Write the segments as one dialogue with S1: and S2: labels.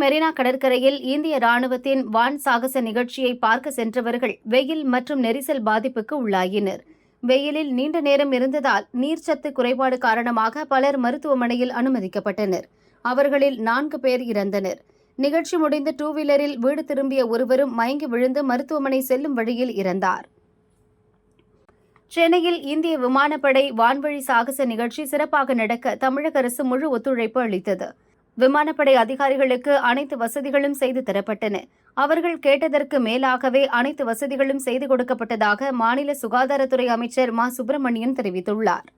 S1: மெரினா கடற்கரையில் இந்திய ராணுவத்தின் வான் சாகச நிகழ்ச்சியை பார்க்க சென்றவர்கள் வெயில் மற்றும் நெரிசல் பாதிப்புக்கு உள்ளாயினர். வெயிலில் நீண்ட நேரம் இருந்ததால் நீர்ச்சத்து குறைபாடு காரணமாக பலர் மருத்துவமனையில் அனுமதிக்கப்பட்டனர். அவர்களில் 4 பேர் இறந்தனர். நிகழ்ச்சி முடிந்து 2 வீலரில் வீடு திரும்பிய ஒருவரும் மயங்கி விழுந்து மருத்துவமனை செல்லும் வழியில் இறந்தார். சென்னையில் இந்திய விமானப்படை வான்வழி சாகச நிகழ்ச்சி சிறப்பாக நடக்க தமிழக அரசு முழு ஒத்துழைப்பு அளித்தது. விமானப்படை அதிகாரிகளுக்கு அனைத்து வசதிகளும் செய்து தரப்பட்டன. அவர்கள் கேட்டதற்கு மேலாகவே அனைத்து வசதிகளும் செய்து கொடுக்கப்பட்டதாக மாநில சுகாதாரத்துறை அமைச்சர் மா. சுப்பிரமணியன் தெரிவித்துள்ளார்.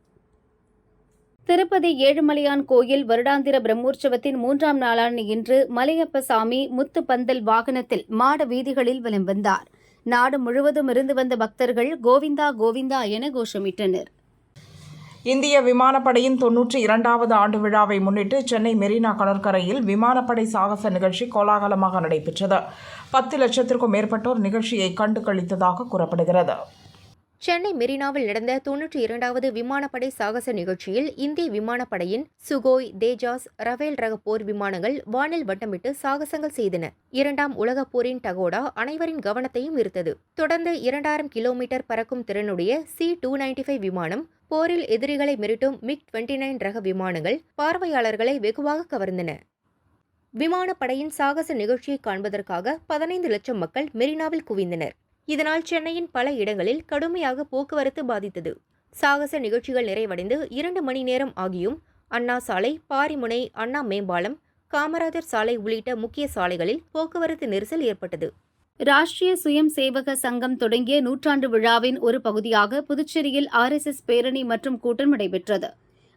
S1: திருப்பதி ஏழுமலையான் கோயில் வருடாந்திர பிரம்மோற்சவத்தின் 3ஆம் நாளான இன்று மலையப்ப சாமி முத்து பந்தல் வாகனத்தில் மாட வீதிகளில் வலம் வந்தார். நாடு முழுவதும் இருந்து வந்த பக்தர்கள் கோவிந்தா கோவிந்தா என கோஷமிட்டனர்.
S2: இந்திய விமானப்படையின் 92வது ஆண்டு விழாவை முன்னிட்டு சென்னை மெரினா கடற்கரையில் விமானப்படை சாகச நிகழ்ச்சி கோலாகலமாக நடைபெற்றது. 10 லட்சத்திற்கும் மேற்பட்டோர் நிகழ்ச்சியை கண்டு களித்ததாக கூறப்படுகிறது.
S3: சென்னை மெரினாவில் நடந்த 92வது விமானப்படை சாகச நிகழ்ச்சியில் இந்திய விமானப்படையின் சுகோய், தேஜாஸ், ரஃபேல் ரக போர் விமானங்கள் வானில் வட்டமிட்டு சாகசங்கள் செய்தன. 2ஆம் உலகப் போரின் டகோடா அனைவரின் கவனத்தையும் ஈர்த்தது. தொடர்ந்து 2000 கிலோமீட்டர் பறக்கும் திறனுடைய C-295 விமானம், போரில் எதிரிகளை மிரட்டும் MiG-29 ரக விமானங்கள் பார்வையாளர்களை வெகுவாக கவர்ந்தன. விமானப்படையின் சாகச நிகழ்ச்சியை காண்பதற்காக 15 லட்சம் மக்கள் மெரினாவில் குவிந்தனர். இதனால் சென்னையின் பல இடங்களில் கடுமையாக போக்குவரத்து பாதித்தது. சாகச நிகழ்ச்சிகள் நிறைவடைந்து 2 மணி நேரம் ஆகியும் அண்ணா சாலை, பாரிமுனை, அண்ணா மேம்பாலம், காமராஜர் சாலை உள்ளிட்ட முக்கிய சாலைகளில் போக்குவரத்து நெரிசல் ஏற்பட்டது.
S1: ராஷ்டிரிய சுயம் சேவக சங்கம் தொடங்கிய 100ஆண்டு விழாவின் ஒரு பகுதியாக புதுச்சேரியில் RSS பேரணி மற்றும் கூட்டம் நடைபெற்றது.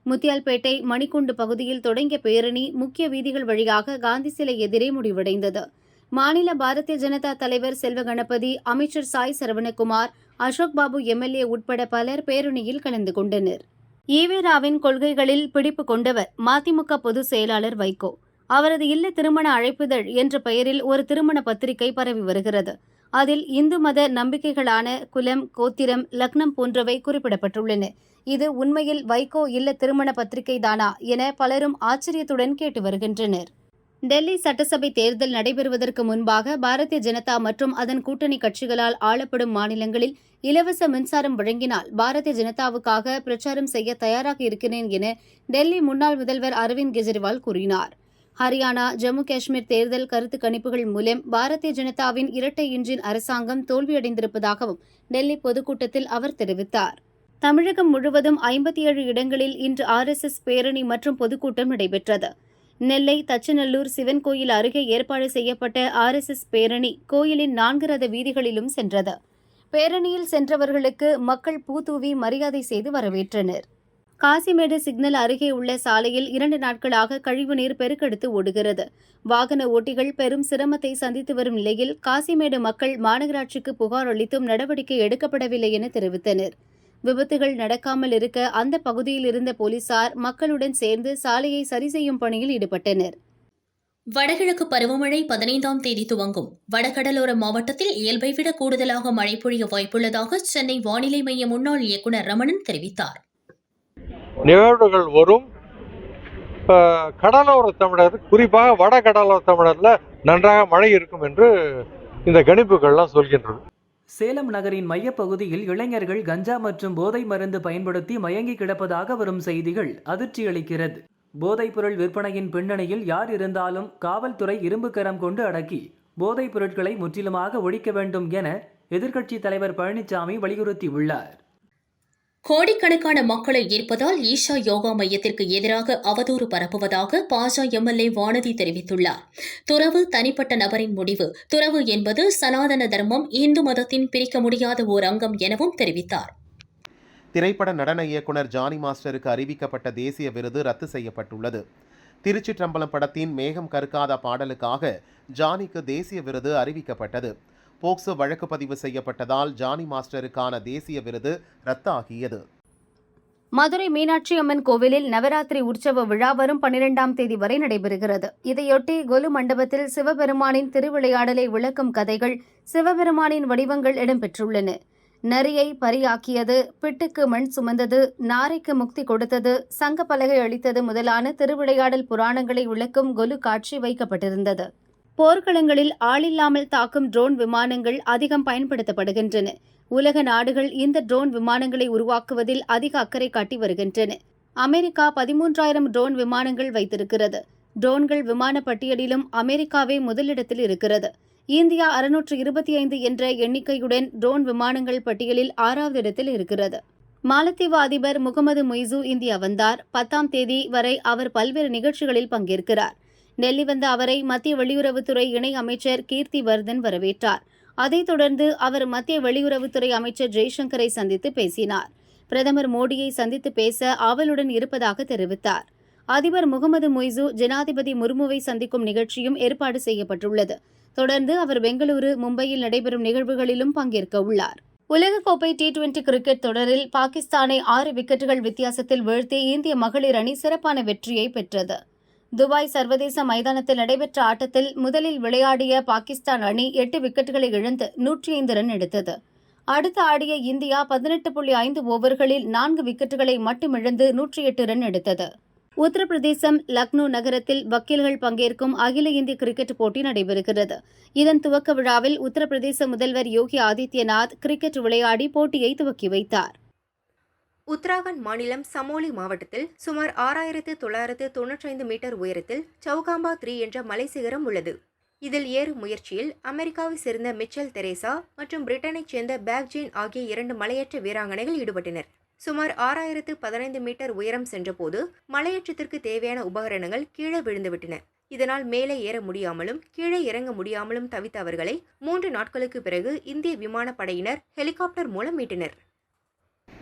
S1: முத்தியால்பேட்டை மணிக்குண்டு பகுதியில் தொடங்கிய பேரணி முக்கிய வீதிகள் வழியாக காந்தி சிலை எதிரே முடிவடைந்தது. மாநில பாரதிய ஜனதா தலைவர் செல்வ கணபதி, அமைச்சர் சாய் சரவணகுமார், அசோக் பாபு MLA உட்பட பலர் பேரணியில் கலந்து கொண்டனர். ஈவேராவின் கொள்கைகளில் பிடிப்பு கொண்டவர் மதிமுக பொதுச் செயலாளர் வைகோ. அவரது இல்ல திருமண அழைப்பிதழ் என்ற பெயரில் ஒரு திருமண பத்திரிகை பரவி வருகிறது. அதில் இந்து மத நம்பிக்கைகளான குலம், கோத்திரம், லக்னம் போன்றவை குறிப்பிடப்பட்டுள்ளன. இது உண்மையில் வைகோ இல்ல திருமண பத்திரிகைதானா என பலரும் ஆச்சரியத்துடன் கேட்டு வருகின்றனர். டெல்லி சட்டசபை தேர்தல் நடைபெறுவதற்கு முன்பாக பாரதிய ஜனதா மற்றும் அதன் கூட்டணி கட்சிகளால் ஆளப்படும் மாநிலங்களில் இலவச மின்சாரம் வழங்கினால் பாரதிய ஜனதாவுக்காக பிரச்சாரம் செய்ய தயாராக இருக்கிறேன் என டெல்லி முன்னாள் முதல்வர் அரவிந்த் கெஜ்ரிவால் கூறினார். ஹரியானா, ஜம்மு காஷ்மீர் தேர்தல் கருத்து கணிப்புகள் மூலம் பாரதிய ஜனதாவின் இரட்டை இன்ஜின் அரசாங்கம் தோல்வியடைந்திருப்பதாகவும் டெல்லி பொதுக்கூட்டத்தில் அவர் தெரிவித்தார். தமிழகம் முழுவதும் 57 இடங்களில் இன்று RSS பேரணி மற்றும் பொதுக்கூட்டம் நடைபெற்றது. நெல்லை தச்சநல்லூர் சிவன் கோயில் அருகே ஏற்பாடு செய்யப்பட்ட RSS பேரணி கோயிலின் 4 ரத வீதிகளிலும் சென்றது. பேரணியில் சென்றவர்களுக்கு மக்கள் பூதூவி மரியாதை செய்து வரவேற்றனர். காசிமேடு சிக்னல் அருகே உள்ள சாலையில் 2 நாட்களாக கழிவுநீர் பெருக்கெடுத்து ஓடுகிறது. வாகன ஓட்டிகள் பெரும் சிரமத்தை சந்தித்து வரும் நிலையில் காசிமேடு மக்கள் மாநகராட்சிக்கு புகார் அளித்தும் நடவடிக்கை எடுக்கப்படவில்லை என தெரிவித்தனர். விபத்துகள் நடக்காமல் இருக்க அந்த பகுதியில் இருந்த போலீசார் மக்களுடன் சேர்ந்து சாலையை சரி செய்யும் பணியில் ஈடுபட்டனர்.
S4: வடகிழக்கு பருவமழை 15ஆம் தேதி துவங்கும். வடகடலோர மாவட்டத்தில் இயல்பை விட கூடுதலாக மழை பொழிய வாய்ப்புள்ளதாக சென்னை வானிலை மைய முன்னாள் இயக்குநர் ரமணன் தெரிவித்தார்.
S5: நிகழ்வுகள் வரும். கடலோர தமிழர், குறிப்பாக வடகடலோர தமிழர்ல நன்றாக மழை இருக்கும் என்று இந்த கணிப்புகள்லாம் சொல்கின்றது.
S6: சேலம் நகரின் மையப்பகுதியில் இளைஞர்கள் கஞ்சா மற்றும் போதை மருந்து பயன்படுத்தி மயங்கி கிடப்பதாக வரும் செய்திகள் அதிர்ச்சியளிக்கிறது. போதைப்பொருள் விற்பனையின் பின்னணியில் யார் இருந்தாலும் காவல்துறை இரும்பு கரம் கொண்டு அடக்கி போதைப் பொருட்களை முற்றிலுமாக ஒழிக்க வேண்டும் என எதிர்க்கட்சித் தலைவர் பழனிசாமி வலியுறுத்தியுள்ளார்.
S4: கோடிக்கணக்கான மக்களை ஈர்ப்பதால் ஈஷா யோகா மையத்திற்கு எதிராக அவதூறு பரப்புவதாக பாஜ MLA வானதி தெரிவித்துள்ளார். துறவு தனிப்பட்ட நபரின் முடிவு. துறவு என்பது சனாதன தர்மம், இந்து மதத்தின் பிரிக்க முடியாத ஓர் அங்கம் எனவும் தெரிவித்தார்.
S7: திரைப்பட நடன இயக்குனர் ஜானி மாஸ்டருக்கு அறிவிக்கப்பட்ட தேசிய விருது ரத்து செய்யப்பட்டுள்ளது. திருச்சிற்றம்பலம் படத்தின் மேகம் கருக்காத பாடலுக்காக ஜானிக்கு தேசிய விருது அறிவிக்கப்பட்டது. போக்சோ வழக்கு பதிவு செய்யப்பட்டதால் ஜானி மாஸ்டருக்கான தேசிய விருது ரத்தாகியது.
S1: மதுரை மீனாட்சி அம்மன் கோவிலில் நவராத்திரி உற்சவ விழா வரும் 12ஆம் தேதி வரை நடைபெறுகிறது. இதையொட்டி கொலு மண்டபத்தில் சிவபெருமானின் திருவிளையாடலை விளக்கும் கதைகள், சிவபெருமானின் வடிவங்கள் இடம்பெற்றுள்ளன. நரியை பரியாக்கியது, பிட்டுக்கு மண் சுமந்தது, நாரைக்கு முக்தி கொடுத்தது, சங்க பலகை அளித்தது முதலான திருவிளையாடல் புராணங்களை விளக்கும் கொலு காட்சி வைக்கப்பட்டிருந்தது. போர்க்களங்களில் ஆளில்லாமல் தாக்கும் ட்ரோன் விமானங்கள் அதிகம் பயன்படுத்தப்படுகின்றன. உலக நாடுகள் இந்த ட்ரோன் விமானங்களை உருவாக்குவதில் அதிக அக்கறை காட்டி வருகின்றன. அமெரிக்கா 13,000 ட்ரோன் விமானங்கள் வைத்திருக்கிறது. ட்ரோன்கள் விமான பட்டியலிலும் அமெரிக்காவே முதலிடத்தில் இருக்கிறது. இந்தியா 625 என்ற எண்ணிக்கையுடன் ட்ரோன் விமானங்கள் பட்டியலில் 6வது இடத்தில் இருக்கிறது. மாலத்தீவு அதிபர் முகமது முய்சு இந்தியா வந்தார். 10ஆம் தேதி வரை அவர் பல்வேறு நிகழ்ச்சிகளில் பங்கேற்கிறார். டெல்லி வந்த அவரை மத்திய வெளியுறவுத்துறை இணை அமைச்சர் கீர்த்தி வர்தன் வரவேற்றார். அதைத் தொடர்ந்து அவர் மத்திய வெளியுறவுத்துறை அமைச்சர் ஜெய்சங்கரை சந்தித்து பேசினார். பிரதமர் மோடியை சந்தித்து பேச ஆவலுடன் இருப்பதாக தெரிவித்தார். அதிபர் முகமது முய்சு ஜனாதிபதி முர்முவை சந்திக்கும் நிகழ்ச்சியும் ஏற்பாடு செய்யப்பட்டுள்ளது. தொடர்ந்து அவர் பெங்களூரு, மும்பையில் நடைபெறும் நிகழ்வுகளிலும் பங்கேற்க உள்ளார். உலகக்கோப்பை T20 கிரிக்கெட் தொடரில் பாகிஸ்தானை 6 விக்கெட்டுகள் வித்தியாசத்தில் வீழ்த்தி இந்திய மகளிர் அணி சிறப்பான வெற்றியை பெற்றது. துபாய் சர்வதேச மைதானத்தில் நடைபெற்ற ஆட்டத்தில் முதலில் விளையாடிய பாகிஸ்தான் அணி 8 விக்கெட்டுகளை இழந்து 105 ரன் எடுத்தது. அடுத்து ஆடிய இந்தியா 18.5 ஓவர்களில் 4 விக்கெட்டுகளை மட்டுமிழந்து 108 ரன் எடுத்தது. உத்தரப்பிரதேசம் லக்னோ நகரத்தில் வக்கீல்கள் பங்கேற்கும் அகில இந்திய கிரிக்கெட் போட்டி நடைபெறுகிறது. இதன் துவக்க விழாவில் உத்தரப்பிரதேச முதல்வர் யோகி ஆதித்யநாத் கிரிக்கெட் விளையாடி போட்டியை துவக்கி வைத்தார்.
S3: உத்தராகண்ட் மாநிலம் சமோலி மாவட்டத்தில் சுமார் 6,995 மீட்டர் உயரத்தில் சவுகாம்பா 3 என்ற மலை சிகரம் உள்ளது. இதில் ஏறும் முயற்சியில் அமெரிக்காவை சேர்ந்த மிச்சல் தெரேசா மற்றும் பிரிட்டனைச் சேர்ந்த பேக்ஜீன் ஆகிய 2 மலையேற்ற வீராங்கனைகள் ஈடுபட்டனர். சுமார் 6,015 மீட்டர் உயரம் சென்றபோது மலையேற்றத்திற்கு தேவையான உபகரணங்கள் கீழே விழுந்துவிட்டன. இதனால் மேலே ஏற முடியாமலும் கீழே இறங்க முடியாமலும் தவித்த அவர்களை 3 நாட்களுக்கு பிறகு இந்திய விமானப்படையினர் ஹெலிகாப்டர் மூலம் மீட்டனர்.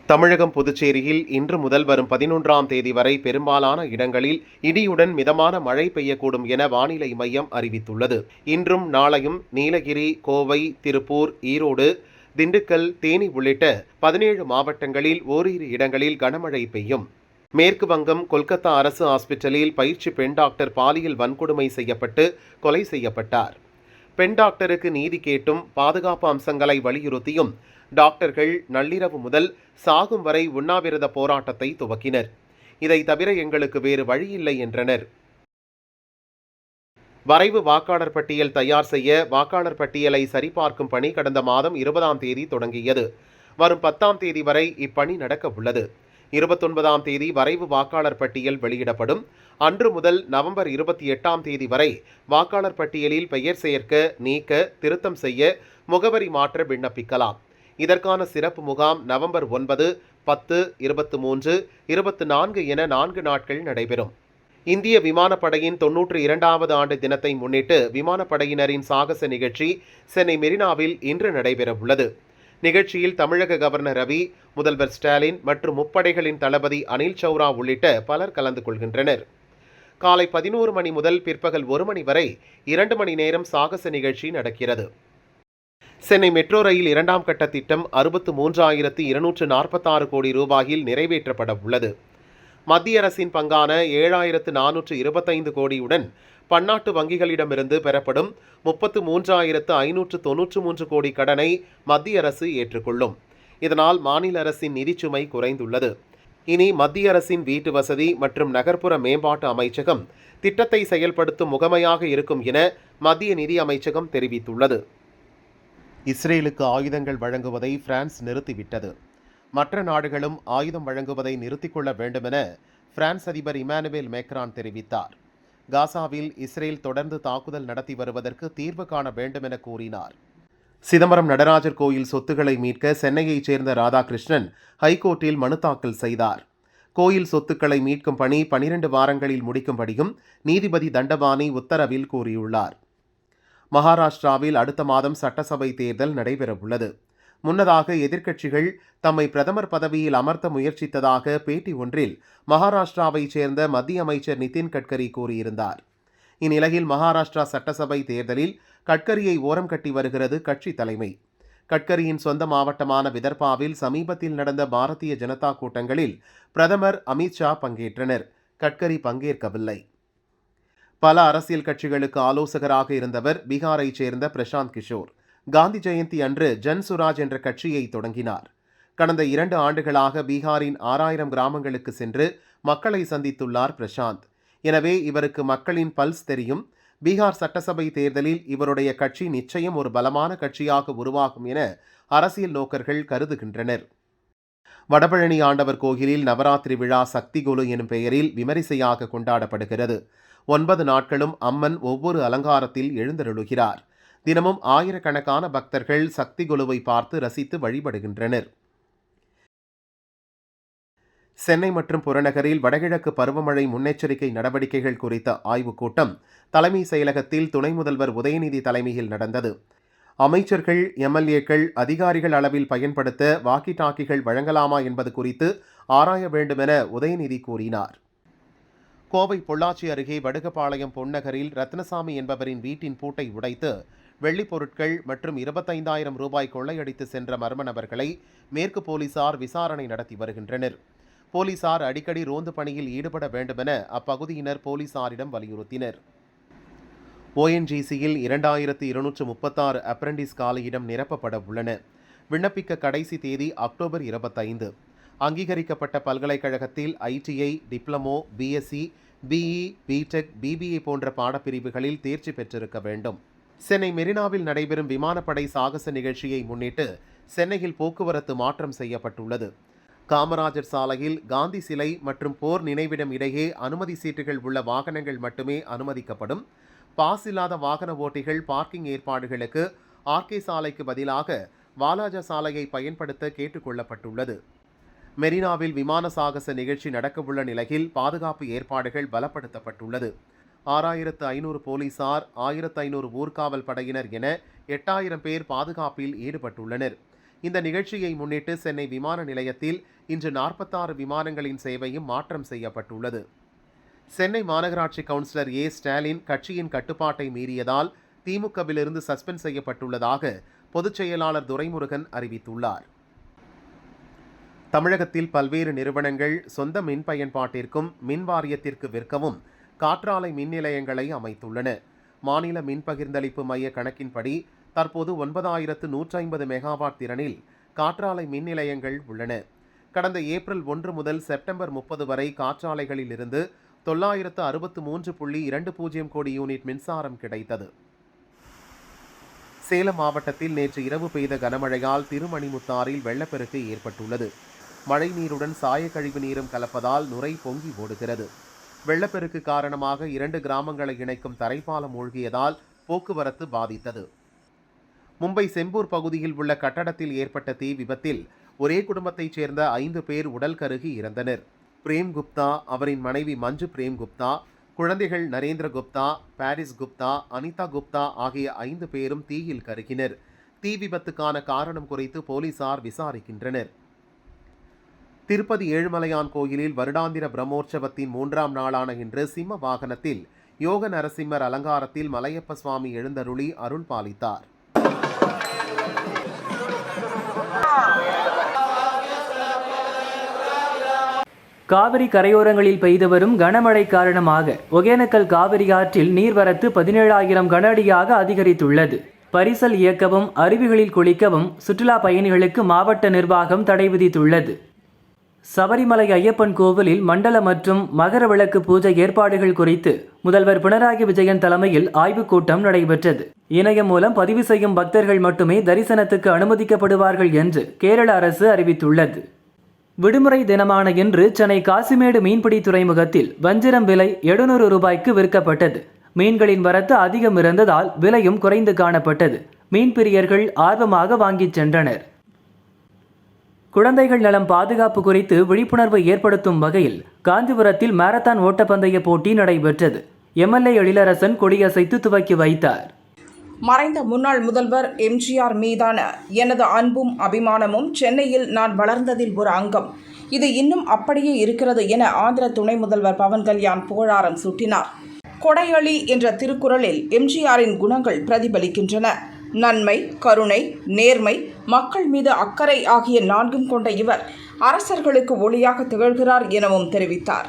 S7: தமிழகம் புதுச்சேரியில் இன்று முதல் வரும் 11ஆம் தேதி வரை பெரும்பாலான இடங்களில் இடியுடன் மிதமான மழை பெய்யக்கூடும் என வானிலை மையம் அறிவித்துள்ளது. இன்றும் நாளையும் நீலகிரி, கோவை, திருப்பூர், ஈரோடு, திண்டுக்கல், தேனி உள்ளிட்ட 17 மாவட்டங்களில் ஓரிரு இடங்களில் கனமழை பெய்யும். மேற்கு வங்கம் கொல்கத்தா அரசு ஹாஸ்பிட்டலில் பயிற்சி பெண் டாக்டர் பாலியல் வன்கொடுமை செய்யப்பட்டு கொலை செய்யப்பட்டார். பெண் டாக்டருக்கு நீதி கேட்டும் பாதுகாப்பு அம்சங்களை வலியுறுத்தியும் டாக்டர்கள் நள்ளிரவு முதல் சாகும் வரை உண்ணாவிரத போராட்டத்தை துவக்கினர். இதை தவிர எங்களுக்கு வேறு வழியில்லை என்றனர். வரைவு வாக்காளர் பட்டியல் தயார் செய்ய வாக்காளர் பட்டியலை சரிபார்க்கும் பணி கடந்த மாதம் 20ஆம் தேதி தொடங்கியது. வரும் 10ஆம் தேதி வரை இப்பணி நடக்க உள்ளது. 29ஆம் தேதி வரைவு வாக்காளர் பட்டியல் வெளியிடப்படும். அன்று முதல் நவம்பர் 28ஆம் தேதி வரை வாக்காளர் பட்டியலில் பெயர் சேர்க்க, நீக்க, திருத்தம் செய்ய, முகவரி மாற்ற விண்ணப்பிக்கலாம். இதற்கான சிறப்பு முகாம் நவம்பர் 9, 10, 23, 24 என 4 நாட்கள் நடைபெறும். இந்திய விமானப்படையின் 92வது ஆண்டு தினத்தை முன்னிட்டு விமானப்படையினரின் சாகச நிகழ்ச்சி சென்னை மெரினாவில் இன்று நடைபெறவுள்ளது. நிகழ்ச்சியில் தமிழக கவர்னர் ரவி, முதல்வர் ஸ்டாலின் மற்றும் முப்படைகளின் தளபதி அனில் சௌரா உள்ளிட்ட பலர் கலந்து கொள்கின்றனர். காலை 11 மணி முதல் பிற்பகல் 1 மணி வரை 2 மணி நேரம் சாகச நிகழ்ச்சி நடக்கிறது. சென்னை மெட்ரோ ரயில் 2ஆம் கட்ட திட்டம் 63,246 கோடி ரூபாயில் நிறைவேற்றப்பட உள்ளது. மத்திய அரசின் பங்கான 7,425 கோடியுடன் பன்னாட்டு வங்கிகளிடமிருந்து பெறப்படும் 33,593 கோடி கடனை மத்திய அரசு ஏற்றுக்கொள்ளும். இதனால் மாநில அரசின் நிதிச்சுமை குறைந்துள்ளது. இனி மத்திய அரசின் வீட்டு வசதி மற்றும் நகர்ப்புற மேம்பாட்டு அமைச்சகம் திட்டத்தை செயல்படுத்தும் முகமையாக இருக்கும் என மத்திய நிதி அமைச்சகம் தெரிவித்துள்ளது. இஸ்ரேலுக்கு ஆயுதங்கள் வழங்குவதை பிரான்ஸ் நிறுத்திவிட்டது. மற்ற நாடுகளும் ஆயுதம் வழங்குவதை நிறுத்திக் கொள்ள வேண்டுமென பிரான்ஸ் அதிபர் இமானுவேல் மேக்ரான் தெரிவித்தார். காசாவில் இஸ்ரேல் தொடர்ந்து தாக்குதல் நடத்தி வருவதற்கு தீர்வு காண வேண்டும் என கூறினார். சிதம்பரம் நடராஜர் கோயில் சொத்துக்களை மீட்க சென்னையைச் சேர்ந்த ராதாகிருஷ்ணன் ஹைகோர்ட்டில் மனு தாக்கல் செய்தார். கோயில் சொத்துக்களை மீட்கும் பணி 12 வாரங்களில் முடிக்கும்படியும் நீதிபதி தண்டபாணி உத்தரவில் கூறியுள்ளார். மகாராஷ்டிராவில் அடுத்த மாதம் சட்டசபை தேர்தல் நடைபெறவுள்ளது. முன்னதாக எதிர்க்கட்சிகள் தம்மை பிரதமர் பதவியில் அமர்த்த முயற்சித்ததாக பேட்டி ஒன்றில் மகாராஷ்டிராவைச் சேர்ந்த மத்திய அமைச்சர் நிதின் கட்கரி கூறியிருந்தார். இந்நிலையில் மகாராஷ்டிரா சட்டசபை தேர்தலில் கட்கரியை ஓரம் கட்டி வருகிறது கட்சி தலைமை. கட்கரியின் சொந்த மாவட்டமான விதர்பாவில் சமீபத்தில் நடந்த பாரதிய ஜனதா கூட்டங்களில் பிரதமர் அமித்ஷா பங்கேற்றனர். கட்கரி பங்கேற்கவில்லை. பல அரசியல் கட்சிகளுக்கு ஆலோசகராக இருந்தவர் பீகாரைச் சேர்ந்த பிரசாந்த் கிஷோர். காந்தி ஜெயந்தி அன்று ஜன் சுராஜ் என்ற கட்சியை தொடங்கினார். கடந்த 2 ஆண்டுகளாக பீகாரின் 6000 கிராமங்களுக்கு சென்று மக்களை சந்தித்துள்ளார் பிரசாந்த். எனவே இவருக்கு மக்களின் பல்ஸ் தெரியும். பீகார் சட்டசபை தேர்தலில் இவருடைய கட்சி நிச்சயம் ஒரு பலமான கட்சியாக உருவாகும் என அரசியல் நோக்கர்கள் கருதுகின்றனர். வடபழனி ஆண்டவர் கோயிலில் நவராத்திரி விழா சக்தி கொலு எனும் பெயரில் விமரிசையாக கொண்டாடப்படுகிறது. 9 நாட்களும் அம்மன் ஒவ்வொரு அலங்காரத்தில் எழுந்தருளுகிறார். தினமும் ஆயிரக்கணக்கான பக்தர்கள் சக்தி கொலுவை பார்த்து ரசித்து வழிபடுகின்றனர். சென்னை மற்றும் புறநகரில் வடகிழக்கு பருவமழை முன்னெச்சரிக்கை நடவடிக்கைகள் குறித்த ஆய்வுக் கூட்டம் தலைமை செயலகத்தில் துணை முதல்வர் உதயநிதி தலைமையில் நடந்தது. அமைச்சர்கள், எம்எல்ஏக்கள் அதிகாரிகள் அளவில் பயன்படுத்த வாக்கி டாக்கிகள் வழங்கலாமா என்பது குறித்து ஆராய வேண்டுமென உதயநிதி கூறினார். கோவை பொள்ளாச்சி அருகே வடுகபாளையம் பொன்னகரில் ரத்னசாமி என்பவரின் வீட்டின் பூட்டை உடைத்து வெள்ளிப் பொருட்கள் மற்றும் 25,000 ரூபாய் கொள்ளையடித்து சென்ற மர்ம நபர்களை மேற்கு போலீசார் விசாரணை நடத்தி வருகின்றனர். போலீசார் அடிக்கடி ரோந்து பணியில் ஈடுபட வேண்டுமென அப்பகுதியினர் போலீசாரிடம் வலியுறுத்தினர். ONGCயில் 2236 அப்ரெண்டிஸ் காலியிடம் நிரப்பப்பட உள்ளன. விண்ணப்பிக்க கடைசி தேதி அக்டோபர் 25. அங்கீகரிக்கப்பட்ட பல்கலைக்கழகத்தில் ITI, diploma, BSc, BE, BTech, BBA போன்ற பாடப்பிரிவுகளில் தேர்ச்சி பெற்றிருக்க வேண்டும். சென்னை மெரினாவில் நடைபெறும் விமானப்படை சாகச நிகழ்ச்சியை முன்னிட்டு சென்னையில் போக்குவரத்து மாற்றம் செய்யப்பட்டுள்ளது. காமராஜர் சாலையில் காந்தி சிலை மற்றும் போர் நினைவிடம் இடையே அனுமதி சீட்டுகள் உள்ள வாகனங்கள் மட்டுமே அனுமதிக்கப்படும். பாஸ் இல்லாத வாகன ஓட்டிகள் பார்க்கிங் ஏற்பாடுகளுக்கு RK சாலைக்கு பதிலாக வாலாஜா சாலையை பயன்படுத்த கேட்டுக் கொள்ளப்பட்டுள்ளது. மெரினாவில் விமான சாகச நிகழ்ச்சி நடக்கவுள்ள நிலையில் பாதுகாப்பு ஏற்பாடுகள் பலப்படுத்தப்பட்டுள்ளது. 6500 போலீசார், 1500 ஊர்காவல் படையினர் என 8000 பேர் பாதுகாப்பில் ஈடுபட்டுள்ளனர். இந்த நிகழ்ச்சியை முன்னிட்டு சென்னை விமான நிலையத்தில் இன்று 46 விமானங்களின் சேவையும் மாற்றம் செய்யப்பட்டுள்ளது. சென்னை மாநகராட்சி கவுன்சிலர் ஸ்டாலின் கட்சியின் கட்டுப்பாட்டை மீறியதால் திமுகவிலிருந்து சஸ்பெண்ட் செய்யப்பட்டுள்ளதாக பொதுச் செயலாளர் துரைமுருகன் அறிவித்துள்ளார். தமிழகத்தில் பல்வேறு நிறுவனங்கள் சொந்த மின் பயன்பாட்டிற்கும் மின் வாரியத்திற்கு விற்கவும் காற்றாலை மின் நிலையங்களை அமைத்துள்ளன. மாநில மின் பகிர்ந்தளிப்பு மைய கணக்கின்படி தற்போது 9150 மெகாவாட் திறனில் காற்றாலை மின் நிலையங்கள் உள்ளன. கடந்த ஏப்ரல் 1 முதல் செப்டம்பர் 30 வரை காற்றாலைகளில் இருந்து 963.20 கோடி யூனிட் மின்சாரம் கிடைத்தது. சேலம் மாவட்டத்தில் நேற்று இரவு பெய்த கனமழையால் திருமணிமுத்தாறில் வெள்ளப்பெருக்கு ஏற்பட்டுள்ளது. மழை நீருடன் சாயக்கழிவு நீரும் கலப்பதால் நுரை பொங்கி ஓடுகிறது. வெள்ளப்பெருக்கு காரணமாக 2 கிராமங்களை இணைக்கும் தரைப்பாலம் மூழ்கியதால் போக்குவரத்து பாதித்தது. மும்பை செம்பூர் பகுதியில் உள்ள கட்டடத்தில் ஏற்பட்ட தீ விபத்தில் ஒரே குடும்பத்தைச் சேர்ந்த 5 பேர் உடல் கருகி இறந்தனர். பிரேம் குப்தா, அவரின் மனைவி மஞ்சு பிரேம் குப்தா, குழந்தைகள் நரேந்திர குப்தா, பாரிஸ் குப்தா, அனிதா குப்தா ஆகிய 5 பேரும் தீயில் கருகினர். தீ விபத்துக்கான காரணம் குறித்து போலீசார் விசாரிக்கின்றனர். திருப்பதி ஏழுமலையான் கோயிலில் வருடாந்திர பிரம்மோற்சவத்தின் 3ஆம் நாளான இன்று சிம்ம வாகனத்தில் யோக நரசிம்மர் அலங்காரத்தில் மலையப்ப சுவாமி எழுந்தருளி அருள் பாலித்தார்.
S6: காவிரி கரையோரங்களில் பெய்து வரும் கனமழை காரணமாக ஒகேனக்கல் காவிரி ஆற்றில் நீர்வரத்து 17,000 கன அடியாக அதிகரித்துள்ளது. பரிசல் இயக்கவும் அருவிகளில் குளிக்கவும் சுற்றுலா பயணிகளுக்கு மாவட்ட நிர்வாகம் தடை விதித்துள்ளது. சபரிமலை ஐயப்பன் கோவிலில் மண்டல மற்றும் மகர விளக்கு பூஜை ஏற்பாடுகள் குறித்து முதல்வர் பினராயி விஜயன் தலைமையில் ஆய்வுக் கூட்டம் நடைபெற்றது. இணையம் மூலம் பதிவு செய்யும் பக்தர்கள் மட்டுமே தரிசனத்துக்கு அனுமதிக்கப்படுவார்கள் என்று கேரள அரசு அறிவித்துள்ளது. விடுமுறை தினமான இன்று சென்னை காசிமேடு மீன்பிடி துறைமுகத்தில் வஞ்சிரம் விலை 700 ரூபாய்க்கு விற்கப்பட்டது. மீன்களின் வரத்து அதிகம் இருந்ததால் விலையும் குறைந்து காணப்பட்டது. மீன்பிரியர்கள் ஆர்வமாக வாங்கிச் சென்றனர். குழந்தைகள் நலம் பாதுகாப்பு குறித்து விழிப்புணர்வு ஏற்படுத்தும் வகையில் காஞ்சிபுரத்தில் மாரத்தான் ஓட்டப்பந்தய போட்டி நடைபெற்றது. MLA எழிலரசன் கொடியசைத்து துவக்கி வைத்தார்.
S2: மறைந்த முன்னாள் முதல்வர் எம்ஜிஆர் மீதான எனது அன்பும் அபிமானமும் சென்னையில் நான் வளர்ந்ததில் ஒரு அங்கம். இது இன்னும் அப்படியே இருக்கிறது என ஆந்திர துணை முதல்வர் பவன் கல்யாண் புகழாரம் சூட்டினார். கொடையளி என்ற திருக்குறளில் எம்ஜிஆரின் குணங்கள் பிரதிபலிக்கின்றன. நன்மை, கருணை, நேர்மை, மக்கள் மீது அக்கறை ஆகிய 4ம் கொண்ட இவர் அரசர்களுக்கு ஒளியாக திகழ்கிறார் எனவும் தெரிவித்தார்.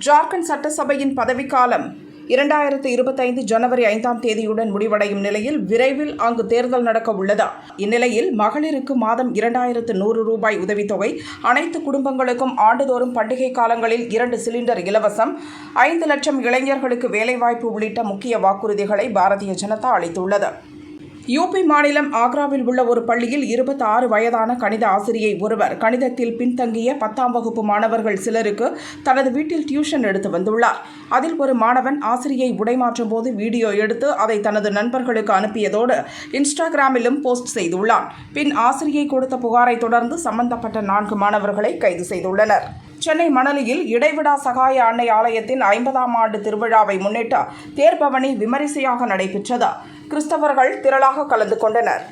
S2: ஜார்க்கண்ட் சட்டசபையின் பதவிக்காலம் 2025 ஜனவரி 5ஆம் தேதியுடன் முடிவடையும் நிலையில் விரைவில் அங்கு தேர்தல் நடக்க உள்ளது. இந்நிலையில் மகளிருக்கு மாதம் 2100 ரூபாய் உதவித்தொகை, அனைத்து குடும்பங்களுக்கும் ஆண்டுதோறும் பண்டிகை காலங்களில் 2 சிலிண்டர் இலவசம், 5 லட்சம் இளைஞர்களுக்கு வேலைவாய்ப்பு உள்ளிட்ட முக்கிய வாக்குறுதிகளை பாரதிய ஜனதா அளித்துள்ளது. யூபி மாநிலம் ஆக்ராவில் உள்ள ஒரு பள்ளியில் 26 வயதான கணித ஆசிரியை ஒருவர் கணிதத்தில் பின்தங்கிய 10ஆம் வகுப்பு மாணவர்கள் சிலருக்கு தனது வீட்டில் டியூஷன் எடுத்து வந்துள்ளார். அதில் ஒரு மாணவன் ஆசிரியை உடைமாற்றும் போது வீடியோ எடுத்து அதை தனது நண்பர்களுக்கு அனுப்பியதோடு இன்ஸ்டாகிராமிலும் போஸ்ட் செய்துள்ளான். பின் ஆசிரியை கொடுத்த புகாரை தொடர்ந்து சம்பந்தப்பட்ட 4 மாணவர்களை கைது செய்துள்ளனர். சென்னை மணலியில் இடைவிடா சகாய அன்னை ஆலயத்தின் 50ஆம் ஆண்டு திருவிழாவை முன்னிட்டு தேர்பவனி விமரிசையாக நடைபெற்றது. கிறிஸ்தவர்கள் திரளாக கலந்து கொண்டனர்.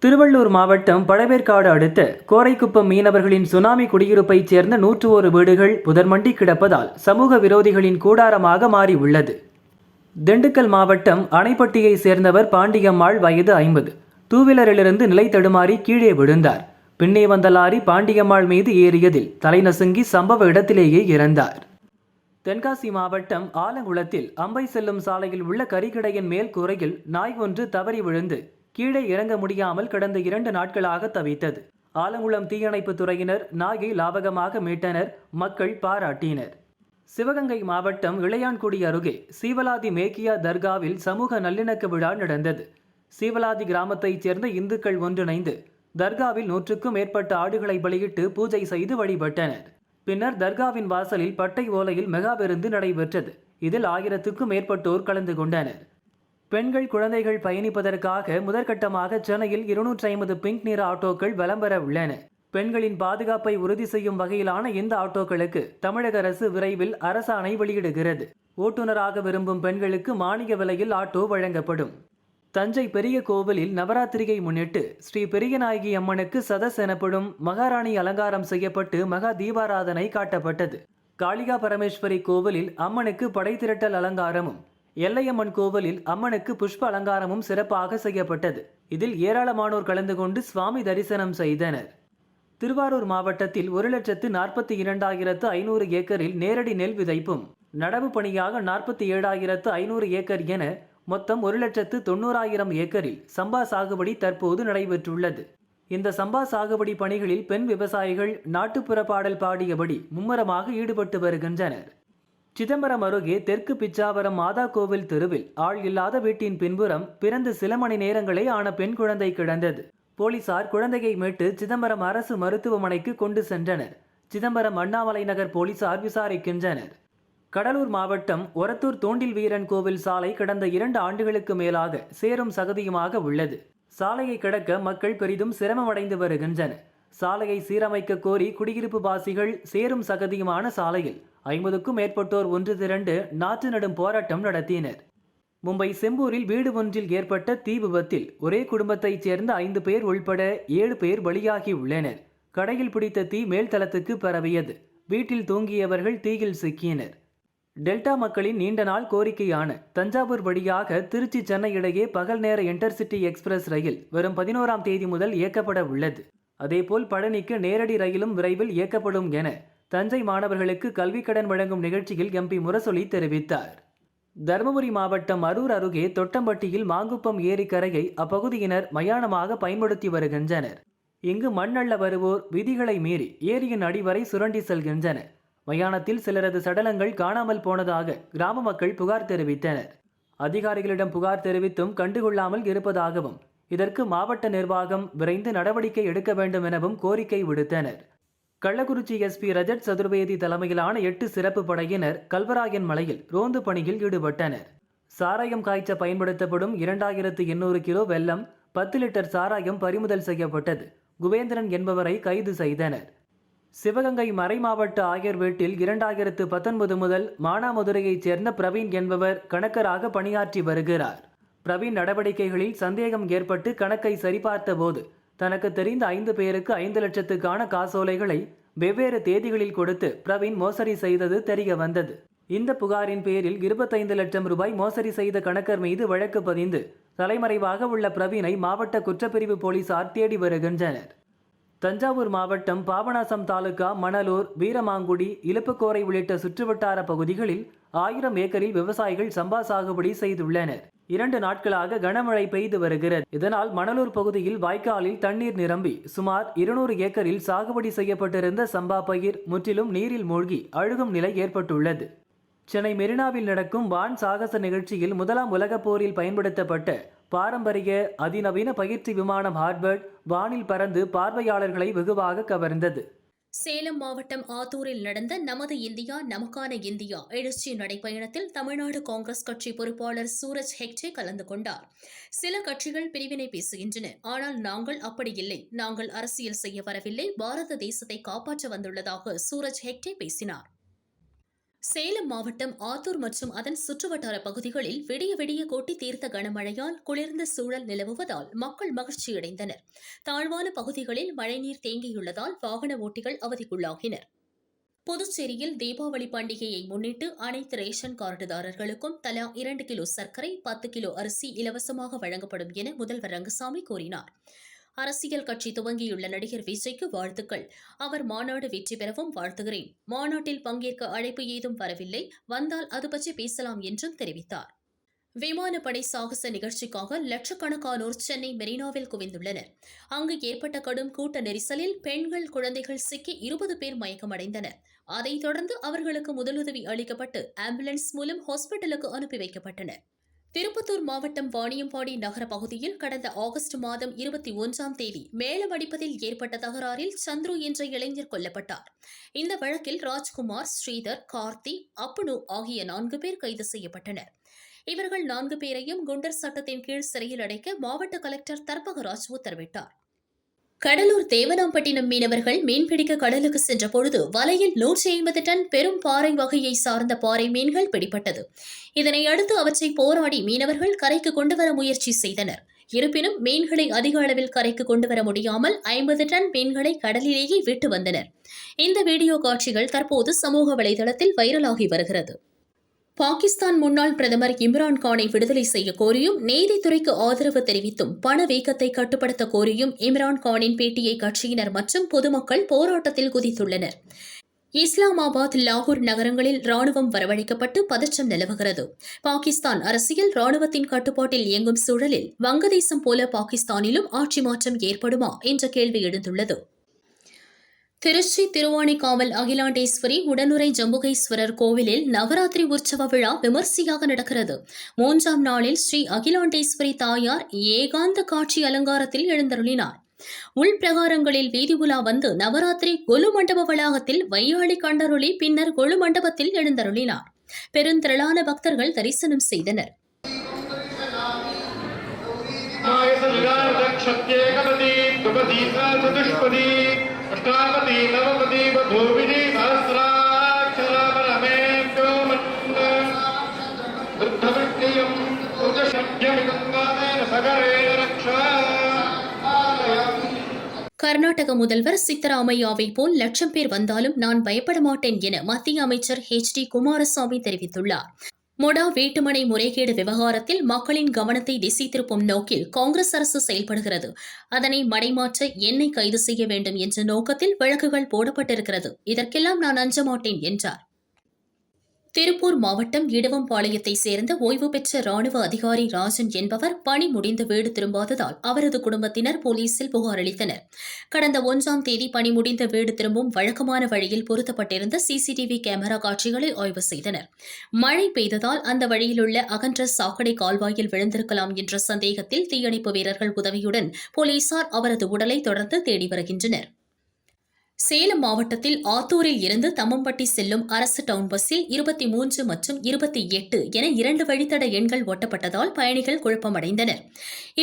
S6: திருவள்ளூர் மாவட்டம் பழவேற்காடு அடுத்த கோரைக்குப்பம் மீனவர்களின் சுனாமி குடியிருப்பைச் சேர்ந்த 101 வீடுகள் புதர்மண்டி கிடப்பதால் சமூக விரோதிகளின் கூடாரமாக மாறி உள்ளது. திண்டுக்கல் மாவட்டம் அணைப்பட்டியை சேர்ந்தவர் பாண்டியம்மாள், வயது 50, டூவீலரிலிருந்து நிலை தடுமாறி கீழே விழுந்தார். பின்னே வந்த லாரி பாண்டியம்மாள் மீது ஏறியதில் தலைநசுங்கி சம்பவ இடத்திலேயே இறந்தார். தென்காசி மாவட்டம் ஆலங்குளத்தில் அம்பை செல்லும் சாலையில் உள்ள கறிக்கடையின் மேல் கூரையில் நாய் ஒன்று தவறி விழுந்து கீழே இறங்க முடியாமல் கடந்த 2 நாட்களாக தவித்தது. ஆலங்குளம் தீயணைப்பு துறையினர் நாயை லாபகமாக மீட்டனர். மக்கள் பாராட்டினர். சிவகங்கை மாவட்டம் இளையான்குடி அருகே சீவலாதி மேக்கியா தர்காவில் சமூக நல்லிணக்க விழா நடந்தது. சீவலாதி கிராமத்தைச் சேர்ந்த இந்துக்கள் ஒன்றிணைந்து தர்காவில் 100க்கும் மேற்பட்ட ஆடுகளை பலியிட்டு பூஜை செய்து வழிபட்டனர். பின்னர் தர்காவின் வாசலில் பட்டை ஓலையில் மெகா விருந்து நடைபெற்றது. இதில் 1000க்கும் மேற்பட்டோர் கலந்து கொண்டனர். பெண்கள், குழந்தைகள் பயணிப்பதற்காக முதற்கட்டமாக சென்னையில் 250 பிங்க் நிற ஆட்டோக்கள் வலம் வர உள்ளன. பெண்களின் பாதுகாப்பை உறுதி செய்யும் வகையிலான இந்த ஆட்டோக்களுக்கு தமிழக அரசு விரைவில் அரசாணை வெளியிடுகிறது. ஓட்டுநராக விரும்பும் பெண்களுக்கு மானிய விலையில் ஆட்டோ வழங்கப்படும். தஞ்சை பெரிய கோவிலில் நவராத்திரியை முன்னிட்டு ஸ்ரீ பெரியநாயகி அம்மனுக்கு சதஸ் எனப்படும் மகாராணி அலங்காரம் செய்யப்பட்டு மகா தீபாராதனை காட்டப்பட்டது. காளிகா பரமேஸ்வரி கோவிலில் அம்மனுக்கு படைத்திரட்டல் அலங்காரமும், எல்லையம்மன் கோவிலில் அம்மனுக்கு புஷ்ப அலங்காரமும் சிறப்பாக செய்யப்பட்டது. இதில் ஏராளமானோர் கலந்து கொண்டு சுவாமி தரிசனம் செய்தனர். திருவாரூர் மாவட்டத்தில் 1,42,500 ஏக்கரில் நேரடி நெல் விதைப்பும், நடவு பணியாக 47,500 ஏக்கர் என மொத்தம் 1,90,000 ஏக்கரில் சம்பா சாகுபடி தற்போது நடைபெற்றுள்ளது. இந்த சம்பா சாகுபடி பணிகளில் பெண் விவசாயிகள் நாட்டுப்புற பாடல் பாடியபடி மும்முரமாக ஈடுபட்டு வருகின்றனர். சிதம்பரம் அருகே தெற்கு பிச்சாவரம் மாதா கோவில் தெருவில் ஆள் இல்லாத வீட்டின் பின்புறம் பிறந்து சில மணி நேரங்களே ஆன பெண் குழந்தை கிடந்தது. போலீசார் குழந்தையை மீட்டு சிதம்பரம் அரசு மருத்துவமனைக்கு கொண்டு சென்றனர். சிதம்பரம் அண்ணாமலை நகர் போலீசார் விசாரிக்கின்றனர். கடலூர் மாவட்டம் ஒரத்தூர் தூண்டில் வீரன் கோவில் சாலை கடந்த 2 ஆண்டுகளுக்கு மேலாக சேரும் சகதியுமாக உள்ளது. சாலையை கடக்க மக்கள் பெரிதும் சிரமமடைந்து வருகின்றனர். சாலையை சீரமைக்க கோரி குடியிருப்பு வாசிகள் சேரும் சகதியுமான சாலையில் 50க்கும் மேற்பட்டோர் ஒன்று திரண்டு நாற்று நடும் போராட்டம் நடத்தினர். மும்பை செம்பூரில் வீடு ஒன்றில் ஏற்பட்ட தீ விபத்தில் ஒரே குடும்பத்தைச் சேர்ந்த 5 பேர் உள்பட 7 பேர் பலியாகி உள்ளனர். கடையில் பிடித்த தீ மேல்தளத்துக்கு பரவியது. வீட்டில் தூங்கியவர்கள் தீயில் சிக்கினர். டெல்டா மக்களின் நீண்ட நாள் கோரிக்கையான தஞ்சாவூர் வழியாக திருச்சி சென்னை இடையே பகல் நேர இன்டர்சிட்டி எக்ஸ்பிரஸ் ரயில் வரும் 11ஆம் தேதி முதல் இயக்கப்பட உள்ளது. அதேபோல் பழனிக்கு நேரடி ரயிலும் விரைவில் இயக்கப்படும் என தஞ்சை மாணவர்களுக்கு கல்வி கடன் வழங்கும் நிகழ்ச்சியில் எம்பி முரசொலி தெரிவித்தார். தருமபுரி மாவட்டம் அரூர் அருகே தொட்டம்பட்டியில் மாங்குப்பம் ஏரி கரையை அப்பகுதியினர் மயானமாக பயன்படுத்தி வருகின்றனர். இங்கு மண் அள்ள வருவோர் விதிகளை மீறி ஏரியின் அடிவரை சுரண்டி செல்கின்றனர். மயானத்தில் சிலரது சடலங்கள் காணாமல் போனதாக கிராம மக்கள் புகார் தெரிவித்தனர். அதிகாரிகளிடம் புகார் தெரிவித்தும் கண்டுகொள்ளாமல் இருப்பதாகவும், இதற்கு மாவட்ட நிர்வாகம் விரைந்து நடவடிக்கை எடுக்க வேண்டும் எனவும் கோரிக்கை விடுத்தனர். கள்ளக்குறிச்சி எஸ்பி ரஜத் சதுர்வேதி தலைமையிலான 8 சிறப்பு படையினர் கல்வராயன் மலையில் ரோந்து பணியில் ஈடுபட்டனர். சாராயம் காய்ச்ச பயன்படுத்தப்படும் 2800 கிலோ வெல்லம், 10 லிட்டர் சாராயம் பறிமுதல் செய்யப்பட்டது. குபேந்திரன் என்பவரை கைது செய்தனர். சிவகங்கை மறைமாவட்ட ஆயர் வீட்டில் 2019 முதல் மானாமதுரையைச் சேர்ந்த பிரவீன் என்பவர் கணக்கராக பணியாற்றி வருகிறார். பிரவீன் நடவடிக்கைகளில் சந்தேகம் ஏற்பட்டு கணக்கை சரிபார்த்த போது தனக்கு தெரிந்த 5 பேருக்கு 5 லட்சத்துக்கான காசோலைகளை வெவ்வேறு தேதிகளில் கொடுத்து பிரவீன் மோசடி செய்தது தெரிய வந்தது. இந்த புகாரின் பேரில் 25 லட்சம் ரூபாய் மோசடி செய்த கணக்கர் மீது வழக்கு பதிந்து தலைமறைவாக உள்ள பிரவீனை மாவட்ட குற்றப்பிரிவு போலீசார் தேடி வருகின்றனர். தஞ்சாவூர் மாவட்டம் பாபநாசம் தாலுகா மணலூர், வீரமாங்குடி, இலுப்புக்கோரை உள்ளிட்ட சுற்றுவட்டார பகுதிகளில் 1000 ஏக்கரில் விவசாயிகள் சம்பா சாகுபடி செய்துள்ளனர். 2 நாட்களாக கனமழை பெய்து வருகிறது. இதனால் மணலூர் பகுதியில் வாய்க்காலில் தண்ணீர் நிரம்பி சுமார் 200 ஏக்கரில் சாகுபடி செய்யப்பட்டிருந்த சம்பா பயிர் முற்றிலும் நீரில் மூழ்கி அழுகும் நிலை ஏற்பட்டுள்ளது. சென்னை மெரினாவில் நடக்கும் வான் சாகச நிகழ்ச்சியில் முதலாம் உலகப் போரில் பயன்படுத்தப்பட்ட பாரம்பரிய அதிநவீன பயிற்சி விமானம் ஹார்பர்ட் வானில் பறந்து பார்வையாளர்களை வெகுவாக கவர்ந்தது.
S4: சேலம் மாவட்டம் ஆத்தூரில் நடந்த நமது இந்தியா நமக்கான இந்தியா எழுச்சி நடைப்பயணத்தில் தமிழ்நாடு காங்கிரஸ் கட்சி பொறுப்பாளர் சூரஜ் ஹெக்டே கலந்து கொண்டார். சில கட்சிகள் பிரிவினை பேசுகின்றன, ஆனால் நாங்கள் அப்படி இல்லை. நாங்கள் அரசியல் செய்ய வரவில்லை, பாரத தேசத்தை காப்பாற்ற வந்துள்ளதாக சூரஜ் ஹெக்டே பேசினார். சேலம் மாவட்டம் ஆத்தூர் மற்றும் அதன் சுற்றுவட்டார பகுதிகளில் விடிய விடிய கொட்டி தீர்த்த கனமழையால் குளிர்ந்த சூழல் நிலவுவதால் மக்கள் மகிழ்ச்சியடைந்தனர். தாழ்வான பகுதிகளில் மழைநீர் தேங்கியுள்ளதால் வாகன ஓட்டிகள் அவதிக்குள்ளாகினர். புதுச்சேரியில் தீபாவளி பண்டிகையை முன்னிட்டு அனைத்து ரேஷன் கார்டுதாரர்களுக்கும் தலா 2 கிலோ சர்க்கரை, 10 கிலோ அரிசி இலவசமாக வழங்கப்படும் என முதல்வர் ரங்கசாமி கூறினார். அரசியல் கட்சி துவங்கியுள்ள நடிகர் விஜய்க்கு வாழ்த்துக்கள். அவர் மாநாடு வெற்றி பெறவும் வாழ்த்துகிறேன். மாநாட்டில் பங்கேற்க அழைப்பு ஏதும் வரவில்லை, வந்தால் அது பற்றி பேசலாம் என்றும் தெரிவித்தார். விமானப்படை சாகச நிகழ்ச்சிக்காக லட்சக்கணக்கானோர் சென்னை மெரினாவில் குவிந்துள்ளனர். அங்கு ஏற்பட்ட கடும் கூட்ட நெரிசலில் பெண்கள், குழந்தைகள் சிக்கி 20 பேர் மயக்கமடைந்தனர். அதைத் தொடர்ந்து அவர்களுக்கு முதலுதவி அளிக்கப்பட்டு ஆம்புலன்ஸ் மூலம் ஹாஸ்பிட்டலுக்கு அனுப்பி வைக்கப்பட்டனர். திருப்பத்தூர் மாவட்டம் வாணியம்பாடி நகர பகுதியில் கடந்த ஆகஸ்ட் மாதம் 21ஆம் தேதி மேளமடிப்பதில் ஏற்பட்ட தகராறில் சந்துரு என்ற இளைஞர் கொல்லப்பட்டார். இந்த வழக்கில் ராஜ்குமார், ஸ்ரீதர், கார்த்தி, அப்புனு ஆகிய 4 பேர் கைது செய்யப்பட்டனர். இவர்கள் 4 பேரையும் குண்டர் சட்டத்தின் கீழ் சிறையில் அடைக்க மாவட்ட கலெக்டர் தர்பகராஜ் உத்தரவிட்டார். கடலூர் தேவனாம்பட்டினம் மீனவர்கள் மீன்பிடிக்க கடலுக்கு சென்றபொழுது வலையில் 150 டன் பெரும் பாறை வகையை சார்ந்த பாறை மீன்கள் பிடிபட்டது. இதனை அடுத்து அவற்றை போராடி மீனவர்கள் கரைக்கு கொண்டுவர முயற்சி செய்தனர். இருப்பினும் மீன்களை அதிக அளவில் கரைக்கு கொண்டுவர முடியாமல் 50 டன் மீன்களை கடலிலேயே விட்டு வந்தனர். இந்த வீடியோ காட்சிகள் தற்போது சமூக வலைதளத்தில் வைரலாகி வருகிறது. பாகிஸ்தான் முன்னாள் பிரதமர் இம்ரான் கானை விடுதலை செய்ய கோரியும் நீதித்துறைக்கு ஆதரவு தெரிவித்தும் பணவீக்கத்தை கட்டுப்படுத்த கோரியும் இம்ரான் கானின் பேட்டியை கட்சியினர் மற்றும் பொதுமக்கள் போராட்டத்தில் குதித்துள்ளனர். இஸ்லாமாபாத், லாகூர் நகரங்களில் ராணுவம் வரவழைக்கப்பட்டு பதற்றம் நிலவுகிறது. பாகிஸ்தான் அரசியல் ராணுவத்தின் கட்டுப்பாட்டில் இயங்கும் சூழலில் வங்கதேசம் போல பாகிஸ்தானிலும் ஆட்சி மாற்றம் ஏற்படுமா என்ற கேள்வி எழுந்துள்ளது. திருச்சி திருவானைக்காவல் அகிலாண்டேஸ்வரி உடனுறை ஜம்புகேஸ்வரர் கோவிலில் நவராத்திரி உற்சவ விழா விமர்சையாக நடக்கிறது. 3ஆம் நாளில் ஸ்ரீ அகிலாண்டேஸ்வரி தாயார் ஏகாந்த காட்சி அலங்காரத்தில் எழுந்தருளினார். உள்பிரகாரங்களில் வீதி உலா வந்து நவராத்திரி கொலு மண்டப வளாகத்தில் வையாளி கண்டருளி பின்னர் கொலு மண்டபத்தில் எழுந்தருளினார். பெருந்திரளான பக்தர்கள் தரிசனம் செய்தனர். கர்நாடக முதல்வர் சித்தராமையாவை போல் 1,00,000 பேர் வந்தாலும் நான் பயப்பட மாட்டேன் என மத்திய அமைச்சர் HD குமாரசாமி தெரிவித்துள்ளார். மொடா வீட்டுமனை முறைகேடு விவகாரத்தில் மக்களின் கவனத்தை திசை திருப்பும் நோக்கில் காங்கிரஸ் அரசு செயல்படுகிறது. அதனை மடைமாற்ற என்னை கைது செய்ய வேண்டும் என்ற நோக்கத்தில் வழக்குகள் போடப்பட்டிருக்கிறது. இதற்கெல்லாம் நான் அஞ்ச மாட்டேன் என்றார். திருப்பூர் மாவட்டம் இடுவம்பாளையத்தைச் சேர்ந்த ஓய்வு பெற்ற ராணுவ அதிகாரி ராஜன் என்பவர் பணி முடிந்து வீடு திரும்பாததால் அவரது குடும்பத்தினர் போலீசில் புகார் அளித்தனர். கடந்த 1ஆம் தேதி பணி முடிந்த வீடு திரும்பும் வழக்கமான வழியில் பொருத்தப்பட்டிருந்த CCTV கேமரா காட்சிகளை ஆய்வு செய்தனர். மழை பெய்ததால் அந்த வழியிலுள்ள அகன்ற சாக்கடை கால்வாயில் விழுந்திருக்கலாம் என்ற சந்தேகத்தில் தீயணைப்பு வீரர்கள் உதவியுடன் போலீசார் அவரது உடலை தொடர்ந்து தேடி வருகின்றனர். சேலம் மாவட்டத்தில் ஆத்தூரில் இருந்து தம்மம்பட்டி செல்லும் அரசு டவுன் பஸ்ஸில் 23 மற்றும் 28 என 2 வழித்தட எண்கள் ஒட்டப்பட்டதால் பயணிகள் குழப்பமடைந்தனர்.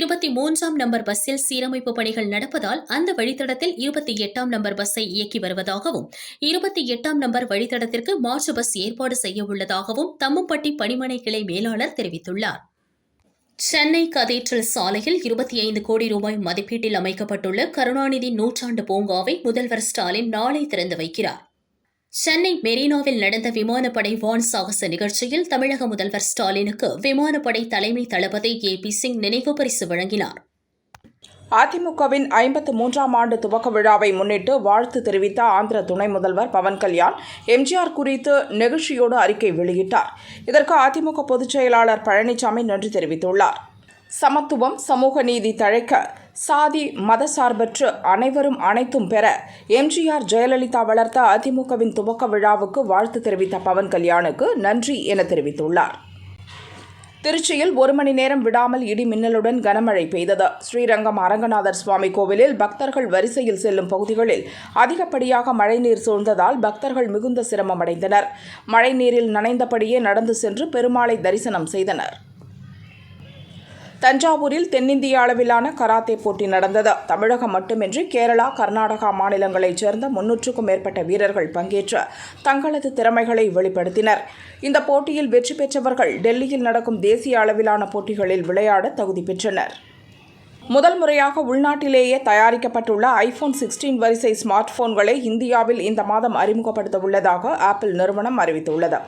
S4: 23ஆம் நம்பர் பஸ்ஸில் சீரமைப்பு பணிகள் நடப்பதால் அந்த வழித்தடத்தில் 28ஆம் நம்பர் பஸ்ஸை இயக்கி வருவதாகவும் 28ஆம் நம்பர் வழித்தடத்திற்கு மாற்று பஸ் ஏற்பாடு செய்ய உள்ளதாகவும் தம்மம்பட்டி பணிமனை கிளை மேலாளர் தெரிவித்துள்ளார். சென்னை கதீட்ரல் சாலையில் 25 கோடி ரூபாய் மதிப்பீட்டில் அமைக்கப்பட்டுள்ள கருணாநிதி 100 ஆண்டு பூங்காவை முதல்வர் ஸ்டாலின் நாளை திறந்து வைக்கிறார். சென்னை மெரினாவில் நடந்த விமானப்படை வான் சாகச நிகழ்ச்சியில் தமிழக முதல்வர் ஸ்டாலினுக்கு விமானப்படை தலைமை தளபதி ஏ.பி. சிங் நினைவு பரிசு வழங்கினார்.
S2: அதிமுகவின் 53ஆம் ஆண்டு துவக்க விழாவை முன்னிட்டு வாழ்த்து தெரிவித்த ஆந்திர துணை முதல்வர் பவன் கல்யாண் எம்ஜிஆர் குறித்து நெகிழ்ச்சியோடு அறிக்கை வெளியிட்டார். இதற்கு அதிமுக பொதுச் செயலாளர் பழனிசாமி நன்றி தெரிவித்துள்ளார். சமத்துவம், சமூக நீதி தழைக்க, சாதி மதசார்பற்று அனைவரும் அனைத்தும் பெற எம்ஜிஆர் ஜெயலலிதா வளர்த்த அதிமுகவின் துவக்க விழாவுக்கு வாழ்த்து தெரிவித்த பவன் கல்யாணுக்கு நன்றி என தெரிவித்துள்ளார். திருச்சியில் 1 மணி நேரம் விடாமல் இடி மின்னலுடன் கனமழை பெய்தது. ஸ்ரீரங்கம் அரங்கநாதர் சுவாமி கோவிலில் பக்தர்கள் வரிசையில் செல்லும் பகுதிகளில் அதிகப்படியாக மழைநீர் சூழ்ந்ததால் பக்தர்கள் மிகுந்த சிரமம் அடைந்தனர். மழைநீரில் நனைந்தபடியே நடந்து சென்று பெருமாளை தரிசனம் செய்தனர். தஞ்சாவூரில் தென்னிந்திய அளவிலான கராத்தே போட்டி நடந்தது. தமிழகம் மட்டுமின்றி கேரளா, கர்நாடகா மாநிலங்களைச் சேர்ந்த 300க்கும் மேற்பட்ட வீரர்கள் பங்கேற்று தங்களது திறமைகளை வெளிப்படுத்தினர். இந்த போட்டியில் வெற்றி பெற்றவர்கள் டெல்லியில் நடக்கும் தேசிய அளவிலான போட்டிகளில் விளையாட தகுதி பெற்றனர். முதல் முறையாக உள்நாட்டிலேயே தயாரிக்கப்பட்டுள்ள ஐபோன் 16 வரிசை ஸ்மார்ட் போன்களை இந்தியாவில் இந்த மாதம் அறிமுகப்படுத்த உள்ளதாக ஆப்பிள் நிறுவனம் அறிவித்துள்ளது.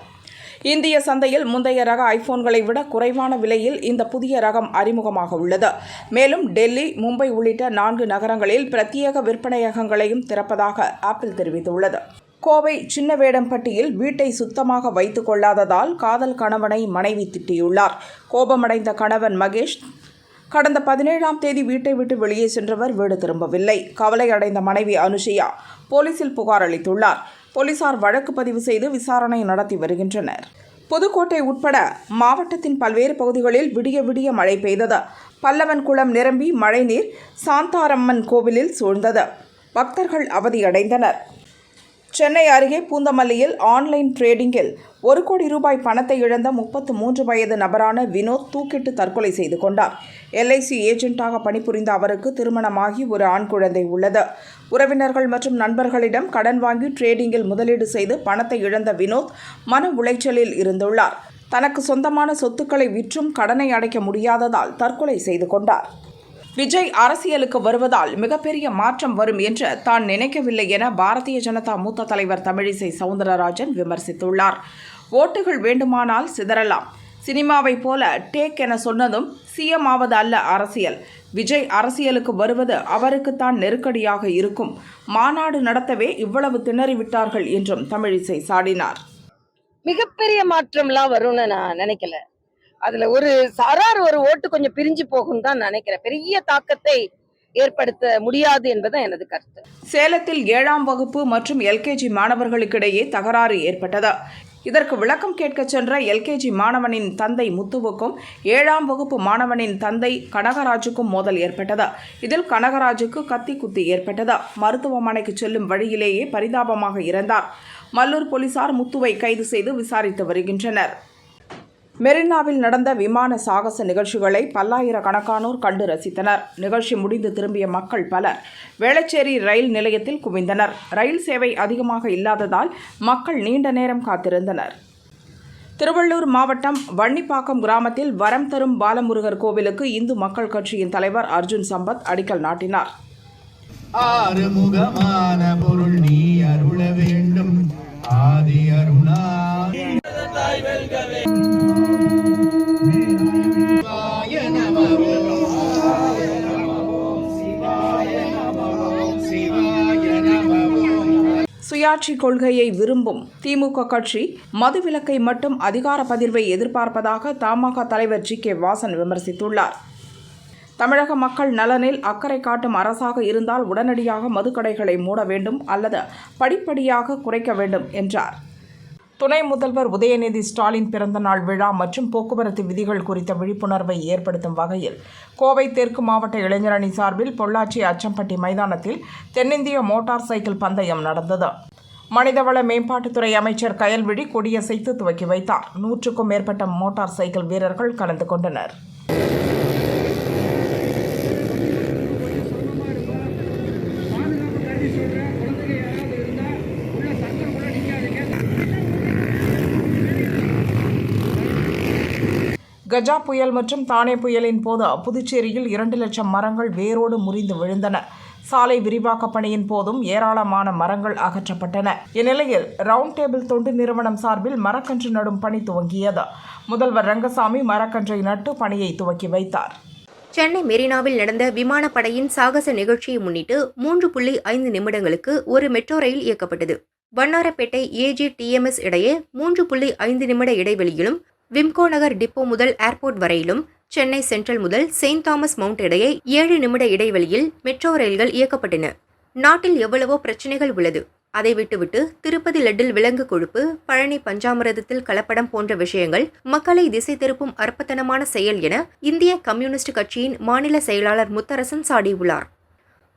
S2: இந்திய சந்தையில் முந்தைய ரக ஐபோன்களை விட குறைவான விலையில் இந்த புதிய ரகம் அறிமுகமாக உள்ளது. மேலும் டெல்லி, மும்பை உள்ளிட்ட 4 நகரங்களில் பிரத்யேக விற்பனையகங்களையும் திறப்பதாக ஆப்பிள் தெரிவித்துள்ளது. கோவை சின்னவேடம்பட்டியில் வீட்டை சுத்தமாக வைத்துக் கொள்ளாததால் காதல் கணவனை மனைவி திட்டியுள்ளார். கோபமடைந்த கணவன் மகேஷ் கடந்த 17ஆம் தேதி வீட்டை விட்டு வெளியே சென்றவர் வீடு திரும்பவில்லை. கவலை அடைந்த மனைவி அனுஷியா போலீசில் புகார் அளித்துள்ளார். போலீசார் வழக்கு பதிவு செய்து விசாரணை நடத்தி வருகின்றனர். புதுக்கோட்டை உட்பட மாவட்டத்தின் பல்வேறு பகுதிகளில் விடிய விடிய மழை பெய்தது. பல்லவன் குளம் நிரம்பி மழைநீர் சாந்தாரம்மன் கோவிலில் சூழ்ந்தது. பக்தர்கள் அவதியடைந்தனர். சென்னை அருகே பூந்தமல்லியில் ஆன்லைன் ட்ரேடிங்கில் 1 கோடி ரூபாய் பணத்தை இழந்த 33 வயது நபரான வினோத் தூக்கிட்டு தற்கொலை செய்து கொண்டார். எல்ஐசி ஏஜென்ட்டாக பணிபுரிந்த அவருக்கு திருமணமாகி ஒரு ஆண் குழந்தை உள்ளது. உறவினர்கள் மற்றும் நண்பர்களிடம் கடன் வாங்கி ட்ரேடிங்கில் முதலீடு செய்து பணத்தை இழந்த வினோத் மன உளைச்சலில் இருந்துள்ளார். தனக்கு சொந்தமான சொத்துக்களை விற்றும் கடனை அடைக்க முடியாததால் தற்கொலை செய்து கொண்டார். விஜய் அரசியலுக்கு வருவதால் மிகப்பெரிய மாற்றம் வரும் என்று தான் நினைக்கவில்லை என பாரதிய ஜனதா மூத்த தலைவர் தமிழிசை சவுந்தரராஜன் விமர்சித்துள்ளார். ஓட்டுகள் வேண்டுமானால் சிதறலாம். சினிமாவைப் போல டேக் என சொன்னதும் சிஎம் ஆவது அல்ல அரசியல். விஜய் அரசியலுக்கு வருவது அவருக்குத்தான் நெருக்கடியாக இருக்கும். மாநாடு நடத்தவே இவ்வளவு திணறிவிட்டார்கள் என்றும் தமிழிசை சாடினார்.
S8: மிகப்பெரிய மாற்றம்லாம் வரும்னு நான் நினைக்கல. அதுல ஒரு ஓட்டு கொஞ்சம் பிரிஞ்சு போகும் தான் நினைக்கிறேன். பெரிய தாக்கத்தை ஏற்படுத்த முடியாது என்பது எனது கருத்து.
S2: சேலத்தில் 7ஆம் வகுப்பு மற்றும் எல்கேஜி மாணவர்களுக்கிடையே தகராறு ஏற்பட்டது. இதற்கு விளக்கம் கேட்க சென்ற எல்கேஜி மாணவனின் தந்தை முத்துவுக்கும் 7ஆம் வகுப்பு மாணவனின் தந்தை கனகராஜுக்கும் மோதல் ஏற்பட்டது. இதில் கனகராஜுக்கு கத்தி குத்தி ஏற்பட்டது. மருத்துவமனைக்கு செல்லும் வழியிலேயே பரிதாபமாக இறந்தார். மல்லூர் போலீசார் முத்துவை கைது செய்து விசாரித்து வருகின்றனர். மெரினாவில் நடந்த விமான சாகச நிகழ்ச்சிகளை பல்லாயிரக்கணக்கானோர் கண்டு ரசித்தனர். நிகழ்ச்சி முடிந்து திரும்பிய மக்கள் பலர் வேளச்சேரி ரயில் நிலையத்தில் குவிந்தனர். ரயில் சேவை அதிகமாக இல்லாததால் மக்கள் நீண்ட நேரம் காத்திருந்தனர். திருவள்ளூர் மாவட்டம் வன்னிப்பாக்கம் கிராமத்தில் வரம் தரும் பாலமுருகர் கோவிலுக்கு இந்து மக்கள் கட்சியின் தலைவர் அர்ஜுன் சம்பத் அடிக்கல் நாட்டினார்.
S9: ஆறுமுகமான பொருள் நீ அருள வேண்டும் ஆதி அருணா
S2: சுயாட்சி கொள்கையை விரும்பும் திமுக கட்சி மதுவிலக்கை மட்டும் அதிகார பகிர்வை எதிர்பார்ப்பதாக தமாக தலைவர் ஜி.கே. வாசன் விமர்சித்துள்ளார். தமிழக மக்கள் நலனில் அக்கறை காட்டும் அரசாக இருந்தால் உடனடியாக மதுக்கடைகளை மூட வேண்டும் அல்லது படிப்படியாக குறைக்க வேண்டும் என்றார். துணை முதல்வர் உதயநிதி ஸ்டாலின் பிறந்தநாள் விழா மற்றும் போக்குவரத்து விதிகள் குறித்த விழிப்புணர்வை ஏற்படுத்தும் வகையில் கோவை தெற்கு மாவட்ட இளைஞரணி சார்பில் பொள்ளாச்சி அச்சம்பட்டி மைதானத்தில் தென்னிந்திய மோட்டார் சைக்கிள் பந்தயம் நடந்தது. மனிதவள மேம்பாட்டுத்துறை அமைச்சர் கயல்விழி கொடியசைத்து துவக்கி வைத்தார். 100க்கும் மேற்பட்ட மோட்டார் சைக்கிள் வீரர்கள் கலந்து கொண்டனர். கஜா புயல் மற்றும் தானே புயலின் போது புதுச்சேரியில் 2 லட்சம் மரங்கள் வேரோடு முறிந்து விழுந்தன. சாலை விரிவாக்க பணியின் போதும் ஏராளமான மரங்கள் அகற்றப்பட்டன. இந்நிலையில் ரவுண்ட் டேபிள் தொண்டு நிறுவனம் சார்பில் மரக்கன்று நடும் பணி துவங்கியது. முதல்வர் ரங்கசாமி மரக்கன்றை நட்டு பணியை துவக்கி வைத்தார்.
S3: சென்னை மெரினாவில் நடந்த விமானப்படையின் சாகச நிகழ்ச்சியை முன்னிட்டு 3.5 நிமிடங்களுக்கு ஒரு மெட்ரோ ரயில் இயக்கப்பட்டது. வண்ணாரப்பேட்டை AGTMS இடையே 3.5 நிமிட இடைவெளியிலும், விம்கோ நகர் டிப்போ முதல் ஏர்போர்ட் வரையிலும், சென்னை சென்ட்ரல் முதல் செயின்ட் தாமஸ் மவுண்ட் இடையே 7 நிமிட இடைவெளியில் மெட்ரோ ரயில்கள் இயக்கப்பட்டன. நாட்டில் எவ்வளவோ பிரச்சினைகள் உள்ளது. அதை விட்டுவிட்டு திருப்பதி லட்டில் விலங்கு கொழுப்பு, பழனி பஞ்சாமிரதத்தில் கலப்படம் போன்ற விஷயங்கள் மக்களை திசை திருப்பும் அற்பத்தனமான செயல் என இந்திய கம்யூனிஸ்ட் கட்சியின் மாநில செயலாளர் முத்தரசன் சாடியுள்ளார்.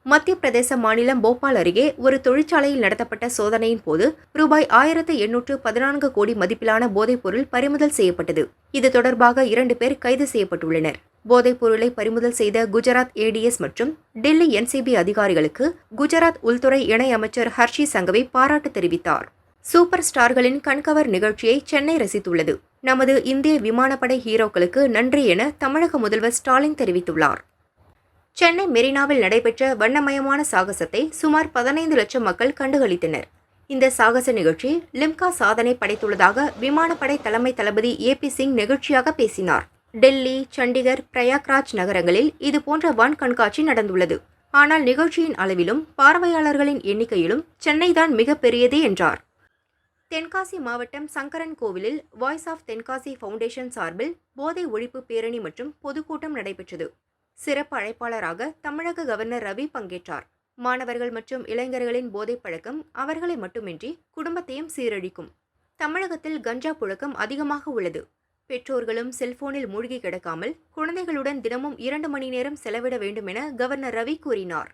S3: மத்திய பிரதேச மாநிலம் போபால் அருகே ஒரு தொழிற்சாலையில் நடத்தப்பட்ட சோதனையின் போது ரூபாய் 1814 கோடி மதிப்பிலான போதைப்பொருள் பறிமுதல் செய்யப்பட்டது. இது தொடர்பாக 2 பேர் கைது செய்யப்பட்டுள்ளனர். போதைப் பொருளை பறிமுதல் செய்த குஜராத் ADS மற்றும் டெல்லி NCB அதிகாரிகளுக்கு குஜராத் உள்துறை இணை அமைச்சர் ஹர்ஷி சங்கவி பாராட்டு தெரிவித்தார். சூப்பர் ஸ்டார்களின் கண்கவர் நிகழ்ச்சியை சென்னை ரசித்துள்ளது. நமது இந்திய விமானப்படை ஹீரோக்களுக்கு நன்றி என தமிழக முதல்வர் ஸ்டாலின் தெரிவித்துள்ளார். சென்னை மெரினாவில் நடைபெற்ற வண்ணமயமான சாகசத்தை சுமார் 15 லட்சம் மக்கள் கண்டுகளித்தனர். இந்த சாகச நிகழ்ச்சி லிம்கா சாதனை படைத்துள்ளதாக விமானப்படை தலைமை தளபதி AP சிங் நிகழ்ச்சியாக பேசினார். டெல்லி, சண்டிகர், பிரயாக்ராஜ் நகரங்களில் இதுபோன்ற வான் கண்காட்சி நடந்துள்ளது. ஆனால் நிகழ்ச்சியின் அளவிலும் பார்வையாளர்களின் எண்ணிக்கையிலும் சென்னைதான் மிகப்பெரியது என்றார். தென்காசி மாவட்டம் சங்கரன் கோவிலில் வாய்ஸ் ஆஃப் தென்காசி ஃபவுண்டேஷன் சார்பில் போதை ஒழிப்பு பேரணி மற்றும் பொதுக்கூட்டம் நடைபெற்றது. சிறப்பு அழைப்பாளராக தமிழக கவர்னர் ரவி பங்கேற்றார். மாணவர்கள் மற்றும் இளைஞர்களின் போதைப் பழக்கம் அவர்களை மட்டுமின்றி குடும்பத்தையும் சீரழிக்கும். தமிழகத்தில் கஞ்சா புழக்கம் அதிகமாக உள்ளது. பெற்றோர்களும் செல்போனில் மூழ்கி கிடக்காமல் குழந்தைகளுடன் தினமும் 2 மணி நேரம் செலவிட வேண்டும் என கவர்னர் ரவி கூறினார்.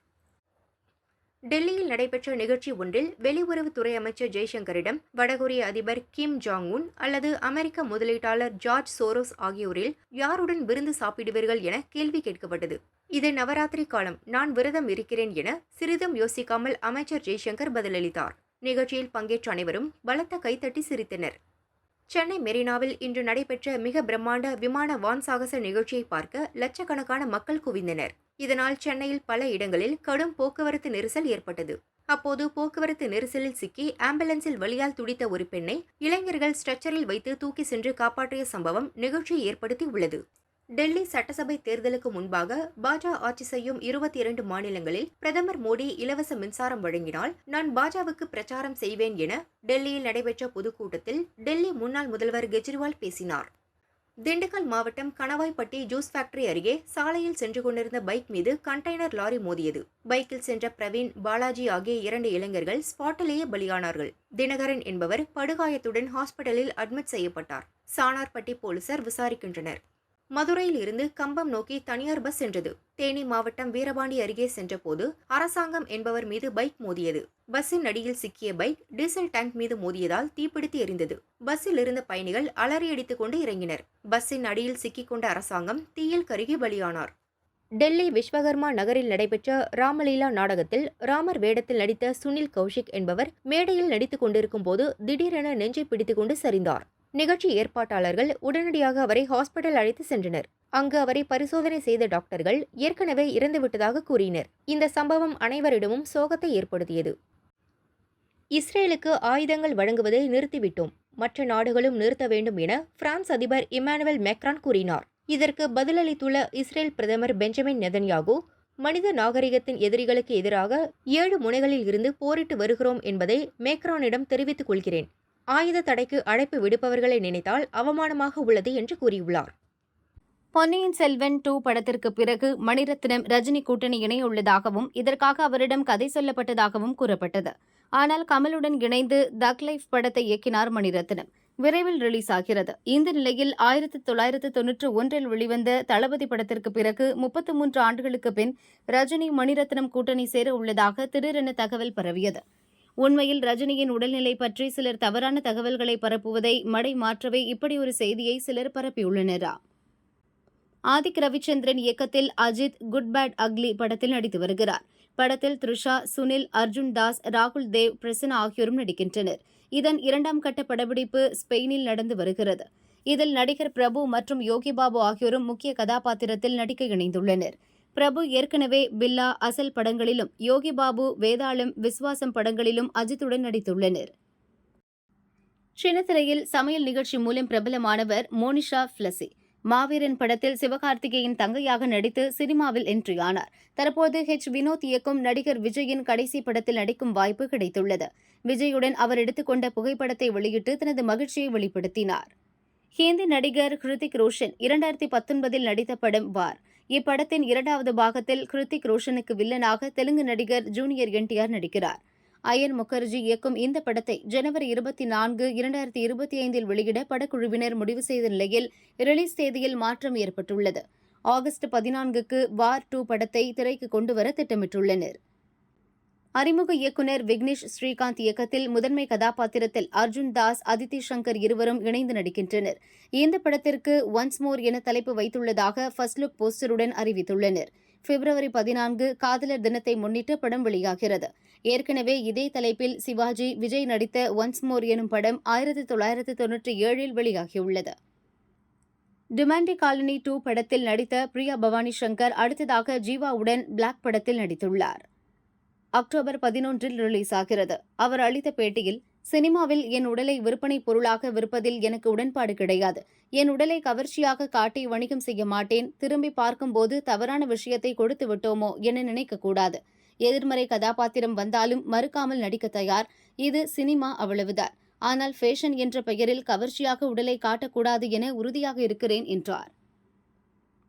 S3: டெல்லியில் நடைபெற்ற நிகழ்ச்சி ஒன்றில் வெளியுறவுத்துறை அமைச்சர் ஜெய்சங்கரிடம் வடகொரிய அதிபர் கிம் ஜாங் உன் அல்லது அமெரிக்க முதலீட்டாளர் ஜார்ஜ் சோரோஸ் ஆகியோரில் யாருடன் விருந்து சாப்பிடுவீர்கள் என கேள்வி கேட்கப்பட்டது. இது நவராத்திரி காலம், நான் விரதம் இருக்கிறேன் என சிறிதும் யோசிக்காமல் அமைச்சர் ஜெய்சங்கர் பதிலளித்தார். நிகழ்ச்சியில் பங்கேற்ற அனைவரும் பலத்த கைத்தட்டி சிரித்தனர். சென்னை மெரினாவில் இன்று நடைபெற்ற மிக பிரம்மாண்ட விமான வான் சாகச நிகழ்ச்சியை பார்க்க லட்சக்கணக்கான மக்கள் குவிந்தனர். இதனால் சென்னையில் பல இடங்களில் கடும் போக்குவரத்து நெரிசல் ஏற்பட்டது. அப்போது போக்குவரத்து நெரிசலில் சிக்கி ஆம்புலன்ஸில் வலியால் துடித்த ஒரு பெண்ணை இளைஞர்கள் ஸ்ட்ரெச்சரில் வைத்து தூக்கி சென்று காப்பாற்றிய சம்பவம் நிகழ்ச்சியை ஏற்படுத்தி உள்ளது. டெல்லி சட்டசபை தேர்தலுக்கு முன்பாக பாஜக ஆட்சி செய்யும் 22 மாநிலங்களில் பிரதமர் மோடி இலவச மின்சாரம் வழங்கினால் நான் பாஜகவுக்கு பிரச்சாரம் செய்வேன் என டெல்லியில் நடைபெற்ற பொதுக்கூட்டத்தில் டெல்லி முன்னாள் முதல்வர் கெஜ்ரிவால் பேசினார். திண்டுக்கல் மாவட்டம் கணவாய்பட்டி ஜூஸ் ஃபேக்டரி அருகே சாலையில் சென்று கொண்டிருந்த பைக் மீது கண்டெய்னர் லாரி மோதியது. பைக்கில் சென்ற பிரவீன், பாலாஜி ஆகிய 2 இளைஞர்கள் ஸ்பாட்டிலேயே பலியானார்கள். தினகரன் என்பவர் படுகாயத்துடன் ஹாஸ்பிட்டலில் அட்மிட் செய்யப்பட்டார். சானார்பட்டி போலீசார் விசாரிக்கின்றனர். மதுரையில் இருந்து கம்பம் நோக்கி தனியார் பஸ் சென்றது. தேனி மாவட்டம் வீரபாண்டி அருகே சென்றபோது அரசாங்கம் என்பவர் மீது பைக் மோதியது. பஸ்ஸின் அடியில் சிக்கிய பைக் டீசல் டேங்க் மீது மோதியதால் தீப்பிடித்து எரிந்தது. பஸ்ஸில் இருந்த பயணிகள் அலறியடித்துக் கொண்டு இறங்கினர். பஸ்ஸின் அடியில் சிக்கிக் கொண்ட அரசாங்கம் தீயில் கருகி பலியானார். டெல்லி விஸ்வகர்மா நகரில் நடைபெற்ற ராமலீலா நாடகத்தில் ராமர் வேடத்தில் நடித்த சுனில் கௌஷிக் என்பவர் மேடையில் நடித்துக் கொண்டிருக்கும் போது திடீரென நெஞ்சை பிடித்துக் கொண்டு சரிந்தார். நிகழ்ச்சி ஏற்பாட்டாளர்கள் உடனடியாக அவரை ஹாஸ்பிட்டல் அழைத்து சென்றனர். அங்கு அவரை பரிசோதனை செய்த டாக்டர்கள் ஏற்கனவே இறந்துவிட்டதாக கூறினர். இந்த சம்பவம் அனைவரிடமும் சோகத்தை ஏற்படுத்தியது. இஸ்ரேலுக்கு ஆயுதங்கள் வழங்குவதை நிறுத்திவிட்டோம், மற்ற நாடுகளும் நிறுத்த வேண்டும் என பிரான்ஸ் அதிபர் இமானுவேல் மேக்ரான் கூறினார். இதற்கு பதிலளித்துள்ள இஸ்ரேல் பிரதமர் பெஞ்சமின் நெதன்யாகு, மனித நாகரிகத்தின் எதிரிகளுக்கு எதிராக 7 முனைகளில் இருந்து போரிட்டு வருகிறோம் என்பதை மேக்ரானிடம் தெரிவித்துக் கொள்கிறேன். ஆயுத தடைக்கு அழைப்பு விடுப்பவர்களை நினைத்தால் அவமானமாக உள்ளது என்று கூறியுள்ளார்.
S1: பொன்னியின் செல்வன் 2 படத்திற்கு பிறகு மணிரத்னம் ரஜினி கூட்டணி இணைய உள்ளதாகவும் இதற்காக அவரிடம் கதை சொல்லப்பட்டதாகவும் கூறப்பட்டது. ஆனால் கமலுடன் இணைந்து தக் லைஃப் படத்தை இயக்கினார் மணிரத்னம். விரைவில் ரிலீஸ் ஆகிறது. இந்த நிலையில் 1991 வெளிவந்த தளபதி படத்திற்கு பிறகு 33 ஆண்டுகளுக்கு பின் ரஜினி மணிரத்னம் கூட்டணி சேர உள்ளதாக திடீரென தகவல் பரவியது. உண்மையில் ரஜினியின் உடல்நிலை பற்றி சிலர் தவறான தகவல்களை பரப்புவதை மடை மாற்றவே இப்படி ஒரு செய்தியை சிலர் பரப்பியுள்ளனரா? ஆதிக் ரவிச்சந்திரன் இயக்கத்தில் அஜித் குட் பேட் அக்லி படத்தில் நடித்து வருகிறார். படத்தில் த்ரிஷா, சுனில், அர்ஜுன் தாஸ், ராகுல் தேவ், பிரசன்னா ஆகியோரும் நடிக்கின்றனர். இதன் 2ஆம் கட்ட படப்பிடிப்பு ஸ்பெயினில் நடந்து வருகிறது. இதில் நடிகர் பிரபு மற்றும் யோகி பாபு ஆகியோரும் முக்கிய கதாபாத்திரத்தில் நடிக்க இணைந்துள்ளனர். பிரபு ஏற்கனவே பில்லா, அசல் படங்களிலும், யோகி பாபு, வேதாளம், விஸ்வாசம் படங்களிலும் அஜித்துடன் நடித்துள்ளனர். சின்னத்திரையில் சமையல் நிகழ்ச்சி மூலம் பிரபலமானவர் மோனிஷா பிளஸி. மாவீரன் படத்தில் சிவகார்த்திகேயன் தங்கையாக நடித்து சினிமாவில் என்ட்ரியானார். தற்போது வினோத் இயக்கும் நடிகர் விஜயின் கடைசி படத்தில் நடிக்கும் வாய்ப்பு கிடைத்துள்ளது. விஜயுடன் அவர் எடுத்துக்கொண்ட புகைப்படத்தை வெளியிட்டு தனது மகிழ்ச்சியை வெளிப்படுத்தினார். ஹிந்தி நடிகர் ஹிருத்திக் ரோஷன் 2019 நடித்த படம் வார். இப்படத்தின் 2வது பாகத்தில் ஹிருத்திக் ரோஷனுக்கு வில்லனாக தெலுங்கு நடிகர் ஜூனியர் NTR நடிக்கிறார். அயன் முகர்ஜி இயக்கும் இந்த படத்தை ஜனவரி 24, 2025 வெளியிட படக்குழுவினர் முடிவு செய்த நிலையில் ரிலீஸ் தேதியில் மாற்றம் ஏற்பட்டுள்ளது. ஆகஸ்ட் 14க்கு வார் 2 படத்தை திரைக்கு கொண்டுவர திட்டமிட்டுள்ளனர். அறிமுக இயக்குநர் விக்னேஷ் ஸ்ரீகாந்த் இயக்கத்தில் முதன்மை கதாபாத்திரத்தில் அர்ஜுன் தாஸ், அதித்தி சங்கர் இருவரும் இணைந்து நடிக்கின்றனர். இந்த படத்திற்கு ஒன்ஸ் மோர் என தலைப்பு வைத்துள்ளதாக ஃபர்ஸ்ட் லுக் போஸ்டருடன் அறிவித்துள்ளனர். பிப்ரவரி 14 காதலர் தினத்தை முன்னிட்டு படம் வெளியாகிறது. ஏற்கனவே இதே தலைப்பில் சிவாஜி, விஜய் நடித்த ஒன்ஸ் மோர் எனும் படம் 1997 வெளியாகியுள்ளது. டிமாண்டி காலனி 2 படத்தில் நடித்த பிரியா பவானி சங்கர் அடுத்ததாக ஜீவாவுடன் பிளாக் படத்தில் நடித்துள்ளார். அக்டோபர் 11 ரிலீஸ் ஆகிறது. அவர் அளித்த பேட்டியில், சினிமாவில் என் உடலை விற்பனை பொருளாக விற்பதில் எனக்கு உடன்பாடு கிடையாது. என் உடலை கவர்ச்சியாக காட்டி வணிகம் செய்ய மாட்டேன். திரும்பி பார்க்கும்போது தவறான விஷயத்தை கொடுத்து விட்டோமோ என நினைக்கக்கூடாது. எதிர்மறை கதாபாத்திரம் வந்தாலும் மறுக்காமல் நடிக்க தயார். இது சினிமா, அவ்வளவுதான். ஆனால் ஃபேஷன் என்ற பெயரில் கவர்ச்சியாக உடலை காட்டக்கூடாது என உறுதியாக இருக்கிறேன் என்றார்.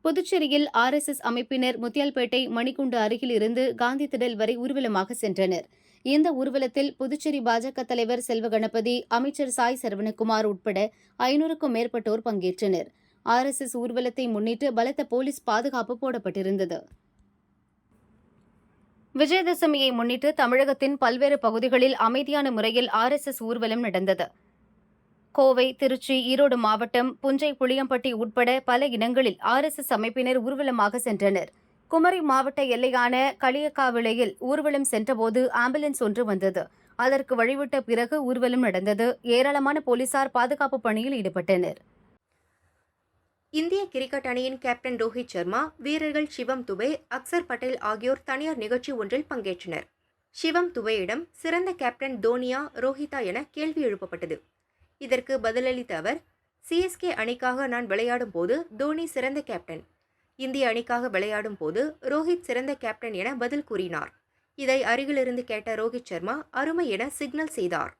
S1: புதுச்சேரியில் RSS அமைப்பினர் முத்தியால்பேட்டை மணிக்கூண்டு அருகில் இருந்து காந்தி திடல் வரை ஊர்வலமாக சென்றனர். இந்த ஊர்வலத்தில் புதுச்சேரி பாஜக தலைவர் செல்வ கணபதி, அமைச்சர் சாய் சரவணகுமார் உட்பட 500க்கும் மேற்பட்டோர் பங்கேற்றனர். RSS ஊர்வலத்தை முன்னிட்டு பலத்த போலீஸ் பாதுகாப்பு போடப்பட்டிருந்தது. விஜயதசமியை முன்னிட்டு தமிழகத்தின் பல்வேறு பகுதிகளில் அமைதியான முறையில் RSS ஊர்வலம் நடந்தது. கோவை, திருச்சி, ஈரோடு மாவட்டம், புஞ்சை, புளியம்பட்டி உட்பட பல இடங்களில் RSS அமைப்பினர் ஊர்வலமாக சென்றனர். குமரி மாவட்ட எல்லையான களியக்காவிளையில் ஊர்வலம் சென்றபோது ஆம்புலன்ஸ் ஒன்று வந்தது. அதற்கு வழிவிட்ட பிறகு ஊர்வலம் நடந்தது. ஏராளமான போலீசார் பாதுகாப்பு பணியில் ஈடுபட்டனர்.
S3: இந்திய கிரிக்கெட் அணியின் கேப்டன் ரோஹித் சர்மா, வீரர்கள் சிவம் துபே, அக்சர் பட்டேல் ஆகியோர் தனியார் நிகழ்ச்சி ஒன்றில் பங்கேற்றனர். சிவம் துபேயிடம் சிறந்த கேப்டன் தோனியா, ரோஹிதா என கேள்வி எழுப்பப்பட்டது. இதற்கு பதிலளித்த அவர், CSK அணிக்காக நான் விளையாடும் போது தோனி சிறந்த கேப்டன், இந்திய அணிக்காக விளையாடும் போது ரோஹித் சிறந்த கேப்டன் என பதில் கூறினார். இதை அருகிலிருந்து கேட்ட ரோஹித் சர்மா அருமை என சிக்னல் செய்தார்.